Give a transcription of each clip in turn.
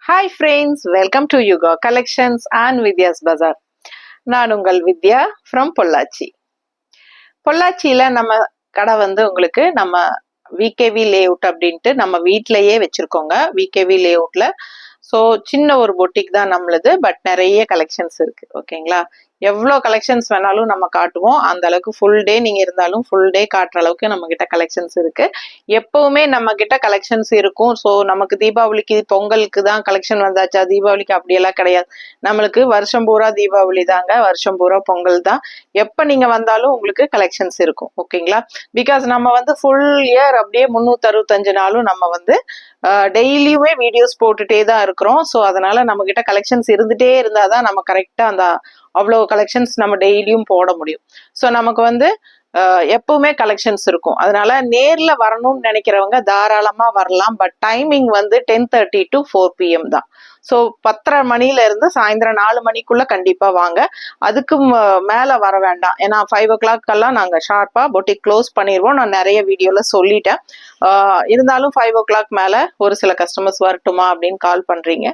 Hi friends, welcome to Yuga collections and Vidya's bazaar. நான் உங்கள் வித்யா from Pollachi. பொள்ளாச்சியில் நம்ம கடை வந்து உங்களுக்கு நம்ம விகேவி லேஅவுட் அப்படின்ட்டு நம்ம வீட்டிலையே வச்சுருக்கோங்க. விகேவி லேஅவுட்டில் ஸோ சின்ன ஒரு பொட்டிக் தான் நம்மளுது, பட் நிறைய கலெக்ஷன்ஸ் இருக்குது. ஓகேங்களா, எவ்வளோ கலெக்ஷன்ஸ் வேணாலும் நம்ம காட்டுவோம். அந்த அளவுக்கு ஃபுல் டே நீங்கள் இருந்தாலும் ஃபுல் டே காட்டுற அளவுக்கு நம்மக்கிட்ட கலெக்ஷன்ஸ் இருக்குது. எப்போவுமே நம்மக்கிட்ட கலெக்ஷன்ஸ் இருக்கும். ஸோ நமக்கு தீபாவளிக்கு பொங்கலுக்கு தான் கலெக்ஷன் வந்தாச்சா, தீபாவளிக்கு அப்படியெல்லாம் கிடையாது. நம்மளுக்கு வருஷம் பூரா தீபாவளி தாங்க, வருஷம் பூரா பொங்கல் தான். எப்போ நீங்கள் வந்தாலும் உங்களுக்கு கலெக்ஷன்ஸ் இருக்கும். ஓகேங்களா, பிகாஸ் நம்ம வந்து ஃபுல் இயர் அப்படியே 365 நாளும் நம்ம வந்து டெய்லியுமே வீடியோஸ் போட்டுட்டே தான் இருக்கிறோம். ஸோ அதனால நம்ம கிட்ட கலெக்ஷன்ஸ் இருந்துட்டே இருந்தாதான் நம்ம கரெக்டா அந்த அவ்வளோ கலெக்ஷன்ஸ் நம்ம டெய்லியும் போட முடியும். ஸோ நமக்கு வந்து எப்பவுமே கலெக்ஷன்ஸ் இருக்கும். அதனால நேர்ல வரணும்னு நினைக்கிறவங்க தாராளமா வரலாம். பட் டைமிங் வந்து 10:30 to 4 PM தான். ஸோ 10:30 மணில இருந்து சாயந்தரம் 4 மணிக்குள்ள கண்டிப்பா வாங்க. அதுக்கு மேல வர வேண்டாம். ஏன்னா 5 o'clock நாங்க ஷார்ப்பா பொட்டிக் க்ளோஸ் பண்ணிடுவோம். நான் நிறைய வீடியோல சொல்லிட்டேன். இருந்தாலும் 5 o'clock மேல ஒரு சில கஸ்டமர்ஸ் வரட்டுமா அப்படின்னு கால் பண்றீங்க.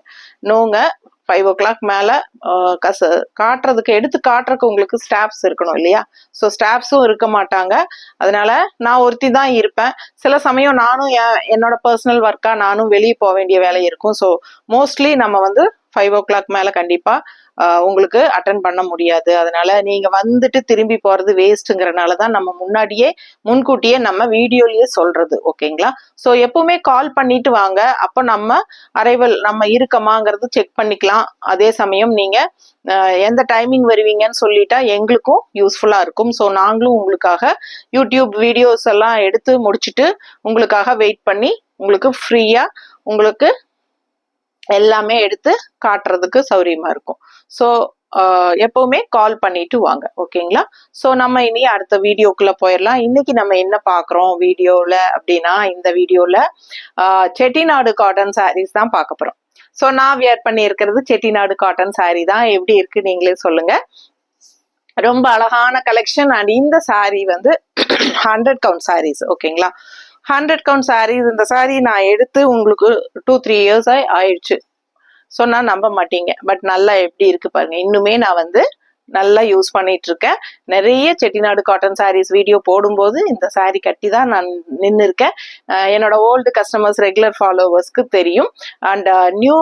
நோங்க, 5 o'clock மேல காட்டுறதுக்கு எடுத்து காட்டுறதுக்கு உங்களுக்கு ஸ்டாஃப்ஸ் இருக்கணும் இல்லையா? ஸோ ஸ்டாஃப்ஸும் இருக்க மாட்டாங்க. அதனால நான் ஒருத்தி தான் இருப்பேன். சில சமயம் நானும் என்னோட பர்சனல் ஒர்க்கா நானும் வெளியே போக வேண்டிய வேலை இருக்கும். ஸோ மோஸ்ட்லி நம்ம வந்து 5 o'clock மேல கண்டிப்பா உங்களுக்கு அட்டன் பண்ண முடியாது. அதனால நீங்க வந்துட்டு திரும்பி போறது வேஸ்ட்டுங்கிறனாலதான் நம்ம முன்கூட்டியே நம்ம வீடியோலயே சொல்றது. ஓகேங்களா, ஸோ எப்பவுமே கால் பண்ணிட்டு வாங்க. அப்ப நம்ம அரைவல் நம்ம இருக்கமாங்கிறது செக் பண்ணிக்கலாம். அதே சமயம் நீங்க எந்த டைமிங் வருவீங்கன்னு சொல்லிட்டா எங்களுக்கும் யூஸ்ஃபுல்லா இருக்கும். ஸோ நாங்களும் உங்களுக்காக யூடியூப் வீடியோஸ் எல்லாம் எடுத்து முடிச்சுட்டு உங்களுக்காக வெயிட் பண்ணி உங்களுக்கு ஃப்ரீயா உங்களுக்கு எல்லாமே எடுத்து காட்டுறதுக்கு சௌரியமா இருக்கும். ஸோ எப்பவுமே கால் பண்ணிட்டு வாங்க. ஓகேங்களா, ஸோ நம்ம இனி அடுத்த வீடியோக்குள்ள போயிடலாம். இன்னைக்கு நம்ம என்ன பார்க்குறோம் வீடியோல அப்படின்னா, இந்த வீடியோல செட்டிநாடு காட்டன் சாரீஸ் தான் பார்க்க போறோம். ஸோ நான் வியர் பண்ணி இருக்கிறது செட்டிநாடு காட்டன் சாரீ தான். எப்படி இருக்கு நீங்களே சொல்லுங்க. ரொம்ப அழகான கலெக்ஷன். அண்ட் இந்த சாரீ வந்து 100 count சாரீஸ். ஓகேங்களா, 100 count சாரீஸ். இந்த சாரீ நான் எடுத்து உங்களுக்கு 2-3 years ஆயிடுச்சு. சொன்னா நம்ப மாட்டீங்க. பட் நல்லா எப்படி இருக்கு பாருங்க. இன்னுமே நான் வந்து நல்லா யூஸ் பண்ணிட்டு இருக்கேன். நிறைய செட்டிநாடு காட்டன் சாரீஸ் வீடியோ போடும்போது இந்த சாரீ கட்டி தான் நான் நின்று இருக்கேன். என்னோட ஓல்டு கஸ்டமர்ஸ், ரெகுலர் ஃபாலோவர்ஸ்க்கு தெரியும். அண்ட் நியூ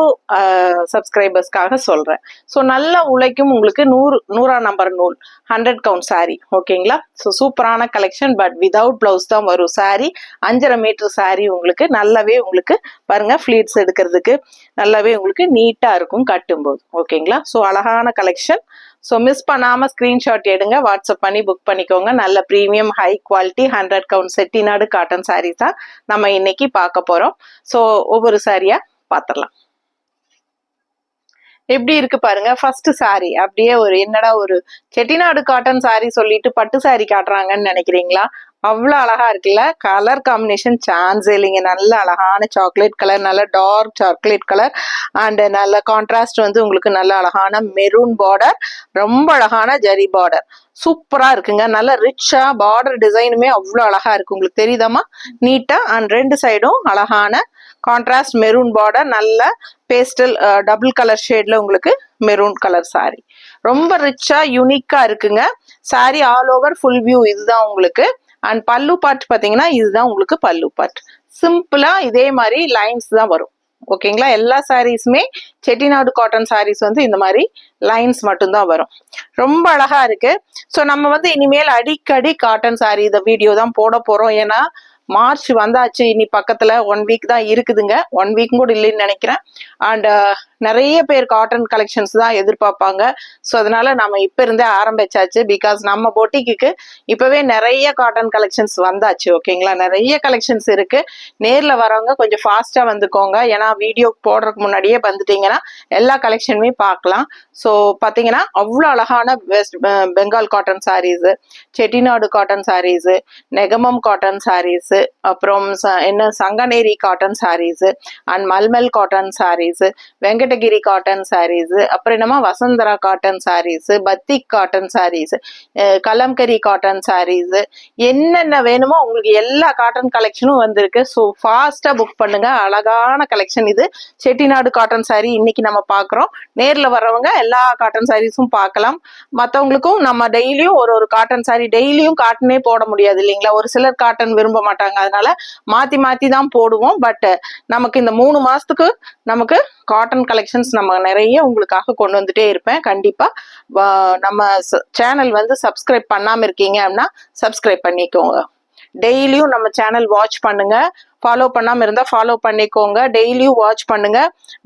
சப்ஸ்கிரைபர்ஸ்க்காக சொல்றேன். ஸோ நல்லா உழைக்கும். உங்களுக்கு 100 நம்பர் நூல் 100 count சாரீ. ஓகேங்களா, ஸோ சூப்பரான கலெக்ஷன். பட் விதவுட் பிளவுஸ் தான் வரும் சாரீ. 5.5 மீட்டர் சாரீ. உங்களுக்கு நல்லாவே உங்களுக்கு பாருங்க ஃபிளீட்ஸ் எடுக்கிறதுக்கு நல்லாவே உங்களுக்கு நீட்டா இருக்கும் கட்டும்போது. ஓகேங்களா, ஸோ அழகான கலெக்ஷன். ஸோ மிஸ் பண்ணாம ஸ்கிரீன்ஷாட் எடுங்க, வாட்ஸ்அப் பண்ணி புக் பண்ணிக்கோங்க. நல்ல premium high quality 100 count Chettinad cotton sarees தான் நம்ம இன்னைக்கு பார்க்க போறோம். ஸோ ஒவ்வொரு சாரியா பார்த்துடலாம். எப்படி இருக்கு பாருங்க. ஃபர்ஸ்ட் சாரி அப்படியே ஒரு என்னடா ஒரு செட்டிநாடு காட்டன் சாரி சொல்லிட்டு பட்டு சாரி காட்டுறாங்கன்னு நினைக்கிறீங்களா? அவ்வளோ அழகா இருக்குல்ல. கலர் காம்பினேஷன் சான்ஸ் இல்லைங்க. நல்ல அழகான சாக்லேட் கலர், நல்ல டார்க் சாக்லேட் கலர். அண்ட் நல்ல கான்ட்ராஸ்ட் வந்து உங்களுக்கு நல்ல அழகான மெரூன் பார்டர், ரொம்ப அழகான ஜரி பார்டர். சூப்பரா இருக்குங்க. நல்ல ரிச்சா பார்டர் டிசைனுமே அவ்வளோ அழகா இருக்கு. உங்களுக்கு தெரியுதாமா நீட்டா. அண்ட் ரெண்டு சைடும் அழகான கான்ட்ராஸ்ட் மெரூன் பார்டர், நல்ல பேஸ்டல் டபுள் கலர் ஷேட்ல உங்களுக்கு மெரூன் கலர் சாரி. ரொம்ப ரிச்சா யூனிக்கா இருக்குங்க sorry. All over full view இதுதான் உங்களுக்கு. அண்ட் பல்லு பார்ட் பாத்தீங்கன்னா இதுதான் உங்களுக்கு பல்லு பார்ட். சிம்பிளா இதே மாதிரி லைன்ஸ் தான் வரும். ஓகேங்களா, எல்லா சாரீஸுமே செட்டிநாடு காட்டன் சாரீஸ் வந்து இந்த மாதிரி லைன்ஸ் மட்டும்தான் வரும். ரொம்ப அழகா இருக்கு. ஸோ நம்ம வந்து இனிமேல் அடிக்கடி காட்டன் சாரீ இந்த வீடியோ தான் போட போறோம். ஏன்னா மார்ச் வந்தாச்சு. இனி பக்கத்துல 1 week தான் இருக்குதுங்க. 1 week கூட இல்லைன்னு நினைக்கிறேன். அண்ட் நிறைய பேர் காட்டன் கலெக்ஷன்ஸ் தான் எதிர்பார்ப்பாங்க. ஸோ அதனால நம்ம இப்ப இருந்தே ஆரம்பிச்சாச்சு. பிகாஸ் நம்ம பொட்டிக்கு இப்பவே நிறைய காட்டன் கலெக்ஷன்ஸ் வந்தாச்சு. ஓகேங்களா, நிறைய கலெக்ஷன்ஸ் இருக்கு. நேர்ல வரவங்க கொஞ்சம் ஃபாஸ்டா வந்துக்கோங்க. ஏன்னா வீடியோ போடுறதுக்கு முன்னாடியே வந்துட்டீங்கன்னா எல்லா கலெக்ஷனுமே பார்க்கலாம். ஸோ பாத்தீங்கன்னா அவ்வளோ அழகான West Bengal cotton saris, Chettinad cotton saris, Negamam cotton saris, அப்புறம் என்ன Sanganeri cotton saris, and Mulmul cotton saris, Venkata Venkatagiri cotton saris, அப்புறம் என்னமா Vasanthara cotton saris, batik cotton saris, Kalamkari cotton saris, என்னென்ன வேணுமோ உங்களுக்கு எல்லா காட்டன் கலெக்ஷனும் வந்திருக்கு. ஸோ ஃபாஸ்டா புக் பண்ணுங்க. அழகான கலெக்ஷன் இது. செட்டிநாடு காட்டன் சாரீ இன்னைக்கு நம்ம பார்க்குறோம். நேரில் வர்றவங்க எல்லா காட்டன் சாரீஸும் பார்க்கலாம். மற்றவங்களுக்கும் நம்ம டெய்லியும் ஒரு காட்டன் சாரீ டெய்லியும் காட்டனே போட முடியாது இல்லைங்களா. ஒரு சிலர் காட்டன் விரும்ப மாட்டாங்க, அதனால மாத்தி மாத்தி தான் போடுவோம். பட் நமக்கு இந்த 3 மாசத்துக்கு நமக்கு காட்டன் கலெக்ஷன்ஸ் நம்ம நிறைய உங்களுக்காக கொண்டு வந்துட்டே இருப்பேன். கண்டிப்பா நம்ம சேனல் வந்து சப்ஸ்கிரைப் பண்ணாம இருக்கீங்க அப்படின்னா சப்ஸ்கிரைப் பண்ணிக்கோங்க. டெய்லியும் நம்ம சேனல் வாட்ச் பண்ணுங்க. ஃபாலோ பண்ணாம இருந்தா ஃபாலோ பண்ணிக்கோங்க. டெய்லியும் வாட்ச் பண்ணுங்க.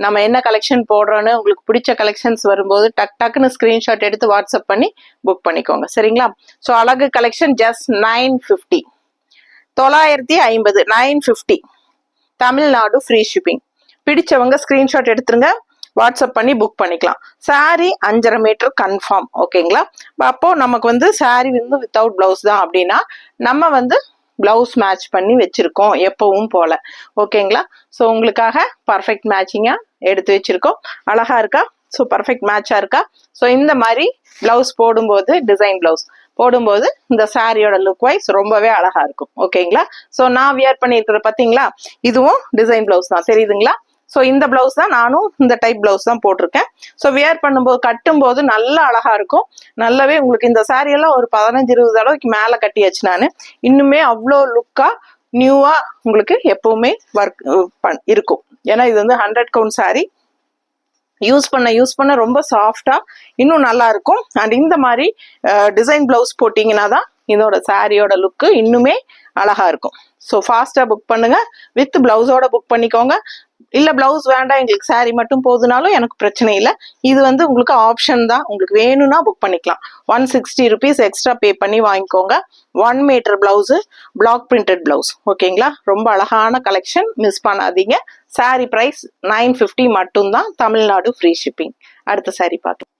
நம்ம என்ன கலெக்ஷன் போடுறோன்னு உங்களுக்கு பிடிச்ச கலெக்ஷன்ஸ் வரும்போது டக்குன்னு ஸ்கிரீன்ஷாட் எடுத்து வாட்ஸ்அப் பண்ணி புக் பண்ணிக்கோங்க. சரிங்களா. ஸோ அழகு collection just 950, 950, 950. Tamil Nadu free shipping. பிடிச்சவங்க ஸ்கிரீன்ஷாட் எடுத்துருங்க, வாட்ஸ்அப் பண்ணி புக் பண்ணிக்கலாம். Sari 5.5 metre confirm. ஓகேங்களா. அப்போ நமக்கு வந்து சாரி வந்து வித்தவுட் பிளவுஸ் தான் அப்படின்னா நம்ம வந்து பிளவுஸ் மேட்ச் பண்ணி வச்சிருக்கோம் எப்பவும் போல. ஓகேங்களா. ஸோ உங்களுக்காக பர்ஃபெக்ட் மேட்சிங்கா எடுத்து வச்சிருக்கோம். அழகா இருக்கா. ஸோ பர்ஃபெக்ட் மேட்சா இருக்கா. ஸோ இந்த மாதிரி பிளவுஸ் போடும்போது, டிசைன் பிளவுஸ் போடும்போது இந்த சாரியோட லுக் வைஸ் ரொம்பவே அழகா இருக்கும். ஓகேங்களா. ஸோ நான் வியர் பண்ணியிருக்கிற பார்த்தீங்களா, இதுவும் டிசைன் பிளவுஸ் தான், தெரியுதுங்களா. ஸோ இந்த பிளவுஸ் தான், நானும் இந்த டைப் பிளவுஸ் தான் போட்டிருக்கேன். ஸோ வியர் பண்ணும்போது, கட்டும்போது நல்லா அழகா இருக்கும். நல்லாவே உங்களுக்கு இந்த சாரி எல்லாம் ஒரு 15-20 தடவைக்கு மேலே கட்டியாச்சு நான். இன்னுமே அவ்வளோ லுக்கா நியூவா உங்களுக்கு எப்பவுமே ஒர்க் இருக்கும். ஏன்னா இது வந்து 100 கவுண்ட் சாரி. யூஸ் பண்ண ரொம்ப சாஃப்டா இன்னும் நல்லா இருக்கும். அண்ட் இந்த மாதிரி டிசைன் பிளவுஸ் போட்டிங்கன்னா தான் இதோட சாரியோட லுக்கு இன்னுமே அழகா இருக்கும். ஸோ ஃபாஸ்டா புக் பண்ணுங்க. வித் பிளவுஸோட புக் பண்ணிக்கோங்க. இல்ல பிளவுஸ் வேண்டாம் எங்களுக்கு சாரி மட்டும் போதுனாலும் எனக்கு பிரச்சனை இல்லை. இது வந்து உங்களுக்கு ஆப்ஷன் தான். உங்களுக்கு வேணும்னா புக் பண்ணிக்கலாம். 160 rupees எக்ஸ்ட்ரா பே பண்ணி வாங்கிக்கோங்க. 1 metre blouse, black printed blouse. ஓகேங்களா. ரொம்ப அழகான கலெக்ஷன், மிஸ் பண்ணாதீங்க. சாரி பிரைஸ் 950 மட்டும்தான். Tamil Nadu free shipping. அடுத்த சாரி பார்க்கலாம்.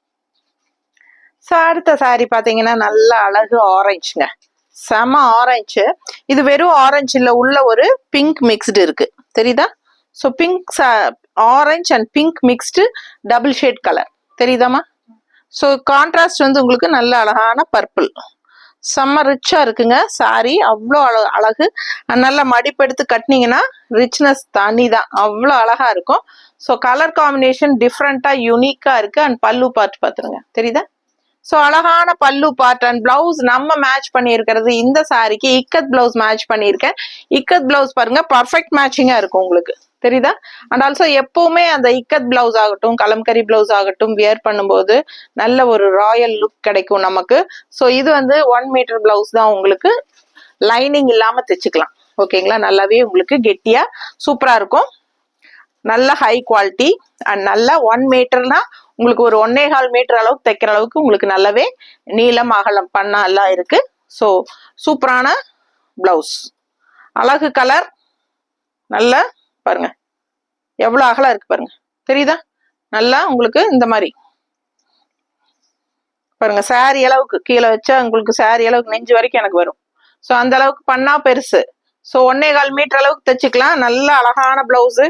ஸோ அடுத்த சாரி பார்த்தீங்கன்னா நல்ல அழகு ஆரஞ்சுங்க. செம ஆரஞ்சு. இது வெறும் ஆரஞ்சு இல்லை, உள்ள ஒரு பிங்க் மிக்ஸ்டு இருக்கு, தெரியுதா. So pink orange and pink mixed double shade colour, தெரியுதாமா. ஸோ கான்ட்ராஸ்ட் வந்து உங்களுக்கு நல்ல அழகான பர்பிள். செம்ம ரிச்சா இருக்குங்க சாரி. அவ்வளோ அழகு. நல்லா மடிப்பெடுத்து கட்டினீங்கன்னா ரிச்னஸ் தனி தான், அவ்வளோ அழகா இருக்கும். ஸோ கலர் காம்பினேஷன் டிஃப்ரெண்டா யூனிக்கா இருக்கு. அண்ட் பல்லு பார்ட் பார்த்துருங்க, தெரியுதா. ஸோ அழகான பல்லு பார்ட் அண்ட் பிளவுஸ் நம்ம மேட்ச் பண்ணியிருக்கிறது. இந்த சாரிக்கு இக்கத் பிளவுஸ் மேட்ச் பண்ணியிருக்கேன். இக்கத் பிளவுஸ் பாருங்க, பர்ஃபெக்ட் மேட்சிங்கா இருக்கும் உங்களுக்கு, தெரியுதா. அண்ட் ஆல்சோ எப்பவுமே அந்த இக்கத் பிளவுஸ் ஆகட்டும், கலம்கரி பிளவுஸ் ஆகட்டும் வியர் பண்ணும்போது நல்ல ஒரு ராயல் லுக் கிடைக்கும் நமக்கு. ஸோ இது வந்து 1 மீட்டர் பிளவுஸ் தான். உங்களுக்கு லைனிங் இல்லாம தைச்சுக்கலாம். ஓகேங்களா. நல்லாவே உங்களுக்கு கெட்டியா சூப்பரா இருக்கும். நல்ல ஹை குவாலிட்டி அண்ட் நல்ல 1 மீட்டர்னா உங்களுக்கு ஒரு 1.25 மீட்டர் அளவுக்கு தைக்கிற அளவுக்கு உங்களுக்கு நல்லாவே நீளம் அகலம் பண்ண எல்லாம் இருக்கு. ஸோ சூப்பரான பிளவுஸ். அழகு கலர். நல்லா பாருங்க எவ்வளவு அகலம் இருக்கு பாருங்க, தெரியுதா. நல்லா உங்களுக்கு இந்த மாதிரி பாருங்க சாரி அளவுக்கு கீழே வச்சா உங்களுக்கு சாரி அளவுக்கு நெஞ்சு வரைக்கும் எனக்கு வரும். ஸோ அந்த அளவுக்கு பண்ணா பெருசு. ஸோ 1.25 மீட்டர் அளவுக்கு தைச்சிக்கலாம். நல்ல அழகான பிளவுஸ்,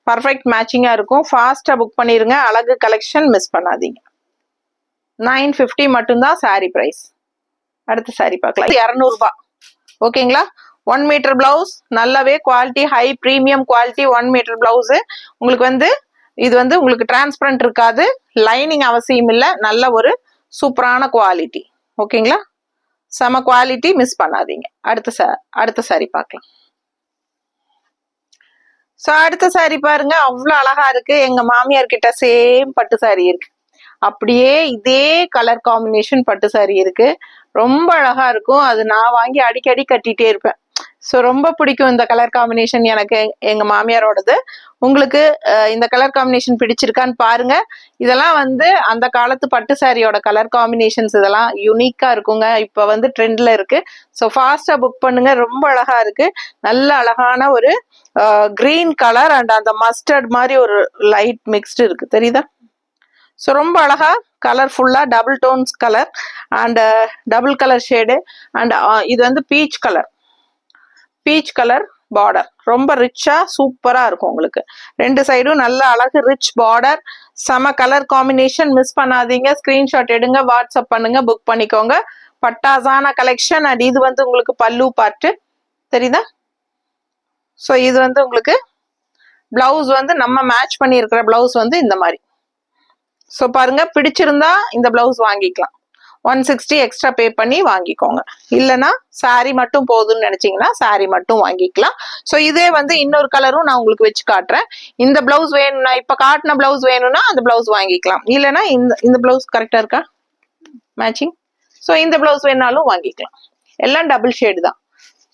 பர்ஃபெக்ட் மேட்சிங்கா இருக்கும். ஃபாஸ்டா புக் பண்ணிருங்க. அழகு கலெக்ஷன் மிஸ் பண்ணாதீங்க. 950 மட்டும்தான் சாரி பிரைஸ். அடுத்த சாரி பார்க்கலாம். 200 ரூபாய். ஓகேங்களா. 1 மீட்டர் பிளவுஸ், நல்லாவே quality, high premium quality 1 metre blouse. உங்களுக்கு வந்து இது வந்து உங்களுக்கு டிரான்ஸ்பரண்ட் இருக்காது, லைனிங் அவசியம் இல்லை. நல்ல ஒரு சூப்பரான குவாலிட்டி. ஓகேங்களா. செம குவாலிட்டி, மிஸ் பண்ணாதீங்க. அடுத்த சாரி பார்க்கலாம். ஸோ அடுத்த சாரி பாருங்க, அவ்வளோ அழகா இருக்கு. எங்க மாமியார் கிட்ட சேம் பட்டு சாரி இருக்கு. அப்படியே இதே கலர் காம்பினேஷன் பட்டு சாரி இருக்கு. ரொம்ப அழகா இருக்கும். அது நான் வாங்கி அடிக்கடி கட்டிட்டே இருப்பேன். ஸோ ரொம்ப பிடிக்கும் இந்த கலர் காம்பினேஷன் எனக்கு, எங்க மாமியாரோடது. உங்களுக்கு இந்த கலர் காம்பினேஷன் பிடிச்சிருக்கான்னு பாருங்க. இதெல்லாம் வந்து அந்த காலத்து பட்டு சாரியோட கலர் காம்பினேஷன்ஸ், இதெல்லாம் யூனிக்கா இருக்குங்க. இப்போ வந்து ட்ரெண்ட்ல இருக்கு. ஸோ ஃபாஸ்டா புக் பண்ணுங்க. ரொம்ப அழகா இருக்கு. நல்ல அழகான ஒரு கிரீன் கலர் அண்ட் அந்த மஸ்டர்ட் மாதிரி ஒரு லைட் மிக்ஸ்டு இருக்கு, தெரியுதா. ஸோ ரொம்ப அழகா கலர்ஃபுல்லா double tones colour and double colour shade. And இது வந்து பீச் கலர் பார்டர் ரொம்ப ரிச்சா சூப்பரா இருக்கும் உங்களுக்கு. ரெண்டு சைடும் நல்ல அழகு ரிச் பார்டர், செம கலர் காம்பினேஷன். மிஸ் பண்ணாதீங்க, ஸ்கிரீன்ஷாட் எடுங்க, வாட்ஸ்அப் பண்ணுங்க, புக் பண்ணிக்கோங்க. பட்டாசான கலெக்ஷன். அண்ட் இது வந்து உங்களுக்கு பல்லு பார்ட்டு தெரியுதா? ஸோ இது வந்து உங்களுக்கு பிளவுஸ் வந்து நம்ம மேட்ச் பண்ணி இருக்கிற பிளவுஸ் வந்து இந்த மாதிரி. ஸோ பாருங்க, பிடிச்சிருந்தா இந்த பிளவுஸ் வாங்கிக்கலாம். 160 எக்ஸ்ட்ரா பே பண்ணி வாங்கிக்கோங்க. இல்லைன்னா சாரி மட்டும் போதும்னு நினைச்சீங்கன்னா சாரி மட்டும் வாங்கிக்கலாம். ஸோ இதே வந்து இன்னொரு கலரும் நான் உங்களுக்கு வச்சு காட்டுறேன். இந்த பிளவுஸ் வேணும்னா, இப்ப காட்டின பிளவுஸ் வேணும்னா அந்த பிளவுஸ் வாங்கிக்கலாம். இல்லைன்னா இந்த பிளவுஸ் கரெக்டா இருக்கா மேட்சிங்? ஸோ இந்த பிளவுஸ் வேணாலும் வாங்கிக்கலாம். எல்லாம் டபுள் ஷேடு தான்.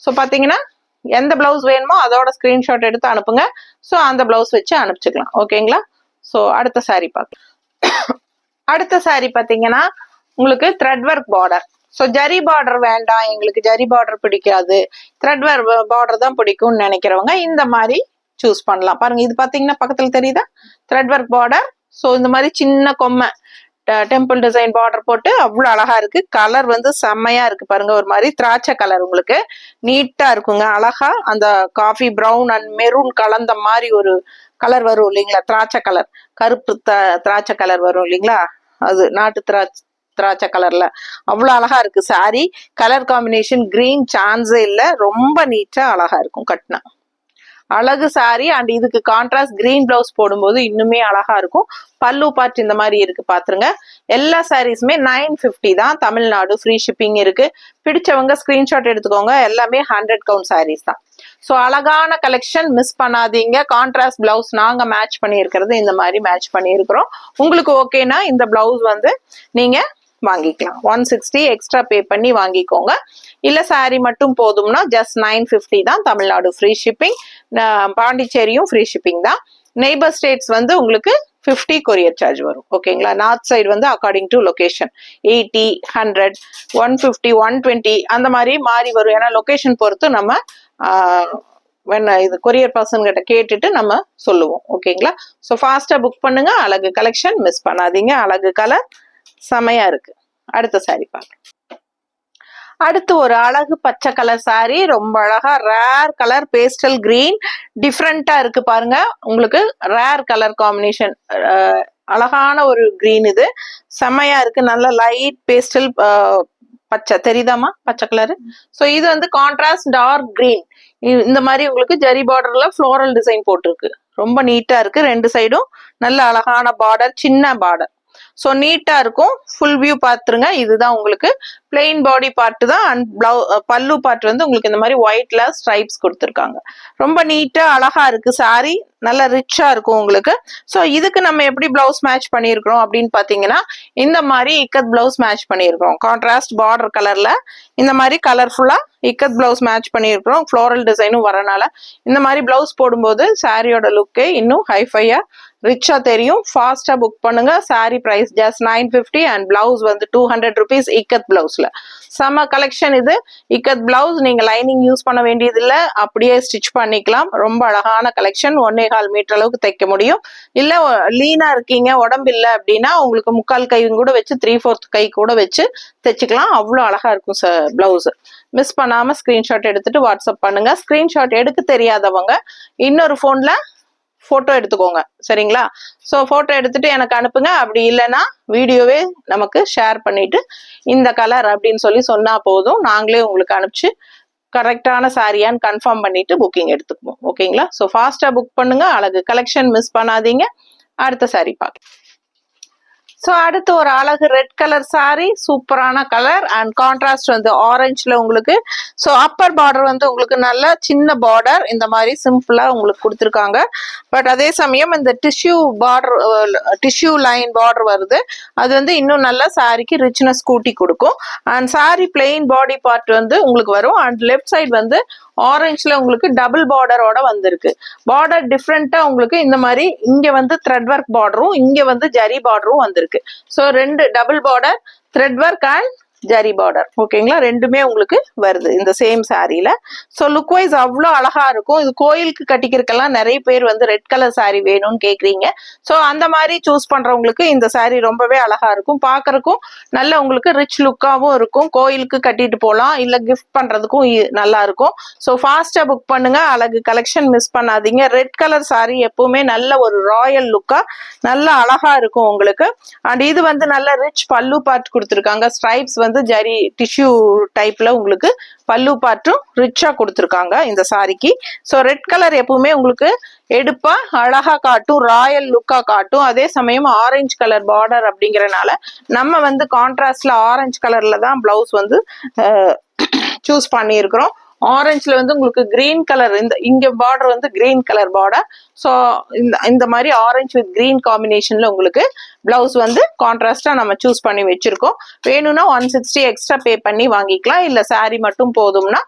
ஸோ பாத்தீங்கன்னா எந்த பிளவுஸ் வேணுமோ அதோட ஸ்கிரீன்ஷாட் எடுத்து அனுப்புங்க. ஸோ அந்த பிளவுஸ் வச்சு அனுப்பிச்சுக்கலாம். ஓகேங்களா? ஸோ அடுத்த சாரி பார்க்கலாம். அடுத்த சாரி பாத்தீங்கன்னா உங்களுக்கு thread work border. So zari border வேண்டாம், எங்களுக்கு ஜரி பார்டர் பிடிக்காது, த்ரெட் ஒர்க் பார்டர் தான் பிடிக்கும்னு நினைக்கிறவங்க இந்த மாதிரி சூஸ் பண்ணலாம். பாருங்க, இது பாத்தீங்கன்னா பக்கத்துல தெரியுதா த்ரெட் ஒர்க் பார்டர். ஸோ இந்த மாதிரி சின்ன கொம்மை டெம்பிள் டிசைன் பார்டர் போட்டு அவ்வளவு அழகா இருக்கு. கலர் வந்து செம்மையா இருக்கு பாருங்க, ஒரு மாதிரி திராட்சை கலர், உங்களுக்கு நீட்டா இருக்குங்க. அழகா அந்த காஃபி பிரவுன் அண்ட் மெரூன் கலந்த மாதிரி ஒரு கலர் வரும் இல்லைங்களா, திராட்சை கலர், கருப்பு திராட்சை கலர் வரும் இல்லைங்களா, அது நாட்டு திராட்சை கலர்ல அவ்வளவு அழகா இருக்கு சாரி. கலர் காம்பினேஷன் கிரீன் சான்ஸே இல்ல, ரொம்ப நீட்டா அழகா இருக்கும் கட்டினா அழகு சாரி. அண்ட் இதுக்கு கான்ட்ராஸ்ட் கிரீன் பிளவுஸ் போடும்போது இன்னுமே அழகா இருக்கும். பல்லு பார்ட் இந்த மாதிரி இருக்கு பாத்துருங்க. எல்லா சாரீஸுமே 950 தான், தமிழ்நாடு ஃப்ரீ ஷிப்பிங் இருக்கு. பிடிச்சவங்க ஸ்கிரீன்ஷாட் எடுத்துக்கோங்க. எல்லாமே 100 கவுண்ட் சாரீஸ் தான். ஸோ அழகான கலெக்ஷன், மிஸ் பண்ணாதீங்க. கான்ட்ராஸ்ட் பிளவுஸ் நாங்க மேட்ச் பண்ணியிருக்கிறது இந்த மாதிரி மேட்ச் பண்ணியிருக்கிறோம். உங்களுக்கு ஓகேனா இந்த பிளவுஸ் வந்து நீங்க வாங்கிக்கலாம். 160 எக்ஸ்ட்ரா பே பண்ணி வாங்கிக்கோங்க. இல்ல சாரி மட்டும் போதும்னா ஜஸ்ட் 950 தான், Tamil Nadu free shipping. பாண்டிச்சேரியும் free shipping தான். நெய்பர் ஸ்டேட்ஸ் வந்து உங்களுக்கு 50 கொரியர் சார்ஜ் வரும். ஓகேங்களா? நார்த் சைடு வந்து அக்கார்டிங் டு லொகேஷன் 80, 100, 150, 120 அந்த மாதிரி மாறி வரும். ஏன்னா லொகேஷன் பொறுத்து நம்ம இது கொரியர் பர்சன் கிட்ட கேட்டுட்டு நம்ம சொல்லுவோம். ஓகேங்களா? ஸோ ஃபாஸ்டா புக் பண்ணுங்க. அழகு கலெக்ஷன் மிஸ் பண்ணாதீங்க. அழகு கலர் செமையா இருக்கு. அடுத்த சாரி பார்க்கலாம். அடுத்து ஒரு அழகு பச்சை கலர் சாரி, ரொம்ப அழகா ரேர் கலர் பேஸ்டல் கிரீன், டிஃப்ரெண்டா இருக்கு பாருங்க. உங்களுக்கு ரேர் கலர் காம்பினேஷன், அழகான ஒரு கிரீன், இது செமையா இருக்கு. நல்ல லைட் பேஸ்டல் பச்சை தெரியுதாமா, பச்சை கலரு. ஸோ இது வந்து கான்ட்ராஸ்ட் டார்க் கிரீன். இந்த மாதிரி உங்களுக்கு ஜரி பார்டர்ல ஃப்ளோரல் டிசைன் போட்டிருக்கு. ரொம்ப நீட்டா இருக்கு. ரெண்டு சைடும் நல்ல அழகான பார்டர், சின்ன பார்டர். ஸோ நீட்டா இருக்கும். ஃபுல் வியூ பாத்துருங்க. இதுதான் உங்களுக்கு பிளெயின் பாடி பார்ட் தான். அண்ட் பல்லு பார்ட் வந்து உங்களுக்கு இந்த மாதிரி ஒயிட்ல ஸ்ட்ரைப்ஸ் கொடுத்துருக்காங்க. ரொம்ப நீட்டா அழகா இருக்கு சாரி, நல்ல ரிச்சா இருக்கும் உங்களுக்கு. ஸோ இதுக்கு நம்ம எப்படி பிளவுஸ் மேட்ச் பண்ணியிருக்கிறோம் அப்படின்னு பாத்தீங்கன்னா இந்த மாதிரி இக்கத் பிளவுஸ் மேட்ச் பண்ணியிருக்கிறோம். கான்ட்ராஸ்ட் பார்டர் கலர்ல இந்த மாதிரி கலர்ஃபுல்லா இக்கத் பிளவுஸ் மேட்ச் பண்ணியிருக்கிறோம். ஃப்ளோரல் டிசைனும் வரனால இந்த மாதிரி பிளவுஸ் போடும்போது சாரியோட லுக்கே இன்னும் ஹைஃபையா ரிச்சா தெரியும். ஃபாஸ்டா புக் பண்ணுங்க. Sari price just 950 and blouse வந்து 200 rupees இக்கத் பிளவுஸ்ல. செம கலெக்ஷன் இது. இக்கத் பிளவுஸ் நீங்க லைனிங் யூஸ் பண்ண வேண்டியது இல்ல, அப்படியே ஸ்டிச் பண்ணிக்கலாம். ரொம்ப அழகான கலெக்ஷன். 1.25 மீட்டர் அளவுக்கு தைக்க முடியும். இல்ல லீனா இருக்கீங்க, உடம்பு இல்லை அப்படின்னா உங்களுக்கு 3/4 கை கூட வச்சு 3/4 கை கூட வச்சு தைச்சுக்கலாம். அவ்வளவு அழகா இருக்கும் பிளவுஸ். மிஸ் பண்ணாம ஸ்கிரீன்ஷாட் எடுத்துட்டு வாட்ஸ்அப் பண்ணுங்க. ஸ்கிரீன்ஷாட் எடுக்க தெரியாதவங்க இன்னொரு போன்ல போட்டோ எடுத்துக்கோங்க. சரிங்களா? ஸோ போட்டோ எடுத்துட்டு எனக்கு அனுப்புங்க. அப்படி இல்லைன்னா வீடியோவே நமக்கு ஷேர் பண்ணிட்டு இந்த கலர் அப்படின்னு சொல்லி சொன்னா போதும், நாங்களே உங்களுக்கு அனுப்பிச்சு கரெக்டான சாரியான்னு கன்ஃபார்ம் பண்ணிட்டு புக்கிங் எடுத்துக்குவோம். ஓகேங்களா? ஸோ ஃபாஸ்டா புக் பண்ணுங்க. அழகு கலெக்ஷன் மிஸ் பண்ணாதீங்க. அடுத்த சாரி பார்க்கலாம். ஸோ அடுத்து ஒரு அழகு ரெட் கலர் சாரி, சூப்பரான கலர் அண்ட் கான்ட்ராஸ்ட் வந்து ஆரஞ்சுல உங்களுக்கு. ஸோ அப்பர் பார்டர் வந்து உங்களுக்கு நல்ல சின்ன பார்டர் இந்த மாதிரி சிம்பிளா உங்களுக்கு கொடுத்துருக்காங்க. பட் அதே சமயம் இந்த tissue border, tissue line border வருது. அது வந்து இன்னும் நல்ல சாரிக்கு ரிச்னஸ் கூட்டி கொடுக்கும். And sorry plain body part வந்து உங்களுக்கு வரும். அண்ட் லெஃப்ட் சைடு வந்து ஆரஞ்சுல உங்களுக்கு டபுள் பார்டரோட வந்திருக்கு. பார்டர் டிஃப்ரெண்டா உங்களுக்கு இந்த மாதிரி இங்க வந்து த்ரெட் ஒர்க் பார்டரும் இங்க வந்து ஜரி பார்டரும் வந்திருக்கு. ஸோ ரெண்டு double border, thread work and zari border. ஓகேங்களா, ரெண்டுமே உங்களுக்கு வருது இந்த சேம் சாரியில. ஸோ லுக் வைஸ் அவ்வளோ அழகா இருக்கும். இது கோயிலுக்கு கட்டிக்கிறதுக்கெல்லாம் நிறைய பேர் வந்து ரெட் கலர் சாரி வேணும்னு கேக்குறீங்க. ஸோ அந்த மாதிரி சூஸ் பண்றவங்களுக்கு இந்த சாரி ரொம்பவே அழகா இருக்கும். பாக்குறதுக்கும் நல்ல உங்களுக்கு ரிச் லுக்காவும் இருக்கும். கோயிலுக்கு கட்டிட்டு போகலாம், இல்ல கிஃப்ட் பண்றதுக்கும் நல்லா இருக்கும். ஸோ ஃபாஸ்டா புக் பண்ணுங்க. அழகு கலெக்ஷன் மிஸ் பண்ணாதீங்க. ரெட் கலர் சாரி எப்பவுமே நல்ல ஒரு ராயல் லுக்கா நல்ல அழகா இருக்கும் உங்களுக்கு. அண்ட் இது வந்து நல்ல ரிச் பல்லு பார்ட் கொடுத்துருக்காங்க. ஸ்ட்ரைப்ஸ் வந்து ஜரி டிஷ்யூ டைப்ல உங்களுக்கு பல்லு பார்ட்டும் ரிச்சா கொடுத்துருக்காங்க இந்த சாரிக்கு. ஸோ ரெட் கலர் எப்பவுமே உங்களுக்கு எடுப்பா அழகா காட்டும், ராயல் லுக்கா காட்டும். அதே சமயம் ஆரஞ்சு கலர் பார்டர் அப்படிங்கறனால நம்ம வந்து கான்ட்ராஸ்ட்ல ஆரஞ்சு கலர்ல தான் பிளவுஸ் வந்து சூஸ் பண்ணியிருக்கிறோம். ஆரஞ்சுல வந்து உங்களுக்கு கிரீன் கலர், இங்க பார்டர் வந்து கிரீன் கலர் பார்டர். ஸோ இந்த மாதிரி ஆரஞ்சு வித் கிரீன் காம்பினேஷன்ல உங்களுக்கு பிளவுஸ் வந்து கான்ட்ராஸ்டா நம்ம சூஸ் பண்ணி வச்சிருக்கோம். வேணும்னா 160 எக்ஸ்ட்ரா பே பண்ணி வாங்கிக்கலாம். இல்ல சாரி மட்டும் போதும்னா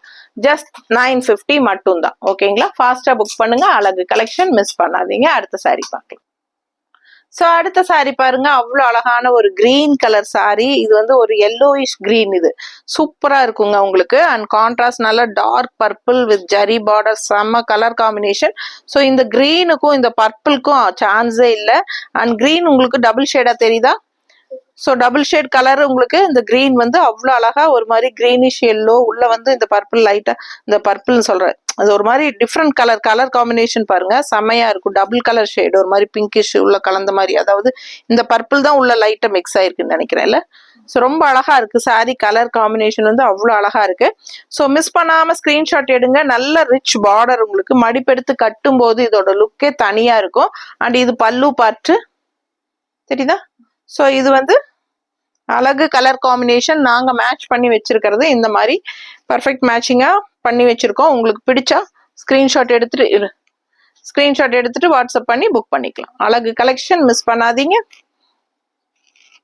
ஜஸ்ட் 950 மட்டும் தான். ஓகேங்களா, ஃபாஸ்டா புக் பண்ணுங்க. அழகு கலெக்ஷன் மிஸ் பண்ணாதீங்க. அடுத்த சாரி பார்க்கலாம். ஸோ அடுத்த சாரி பாருங்க, அவ்வளோ அழகான ஒரு கிரீன் கலர் சாரி. இது வந்து ஒரு எல்லோயிஷ் கிரீன், இது சூப்பரா இருக்குங்க உங்களுக்கு. அண்ட் கான்ட்ராஸ்ட் நல்ல dark purple with zari border, செம்ம கலர் காம்பினேஷன். ஸோ இந்த கிரீனுக்கும் இந்த பர்பிளுக்கும் சான்ஸே இல்லை. அண்ட் கிரீன் உங்களுக்கு டபுள் ஷேடா தெரியுதா? ஸோ டபுள் ஷேட் கலர் உங்களுக்கு இந்த கிரீன் வந்து அவ்வளோ அழகா ஒரு மாதிரி கிரீனிஷ் எல்லோ, உள்ள வந்து இந்த பர்பிள் லைட்டா, இந்த பர்பிள்னு சொல்றேன், அது ஒரு மாதிரி டிஃப்ரெண்ட் கலர் காம்பினேஷன் பாருங்க, செமையா இருக்கும். டபுள் கலர் ஷேட் ஒரு மாதிரி பிங்கிஷ் உள்ள கலந்த மாதிரி, அதாவது இந்த பர்பிள் தான் உள்ள லைட்டா மிக்ஸ் ஆயிருக்குன்னு நினைக்கிறேன்ல. ஸோ ரொம்ப அழகா இருக்கு சாரி. கலர் காம்பினேஷன் வந்து அவ்வளோ அழகா இருக்கு. ஸோ மிஸ் பண்ணாம ஸ்கிரீன்ஷாட் எடுங்க. நல்ல ரிச் பார்டர் உங்களுக்கு. மடிப்பெடுத்து கட்டும் போது இதோட லுக்கே தனியா இருக்கும். அண்ட் இது பல்லு பார்ட்டு தெரியுதா? ஸோ இது வந்து அழகு கலர் காம்பினேஷன். நாங்க மேட்ச் பண்ணி வச்சிருக்கிறது இந்த மாதிரி பர்ஃபெக்ட் மேட்சிங்கா பண்ணி வச்சிருக்கோம். உங்களுக்கு பிடிச்சா ஸ்கிரீன்ஷாட் எடுத்துட்டு வாட்ஸ்அப் பண்ணி புக் பண்ணிக்கலாம். அழகு கலெக்ஷன் மிஸ் பண்ணாதீங்க.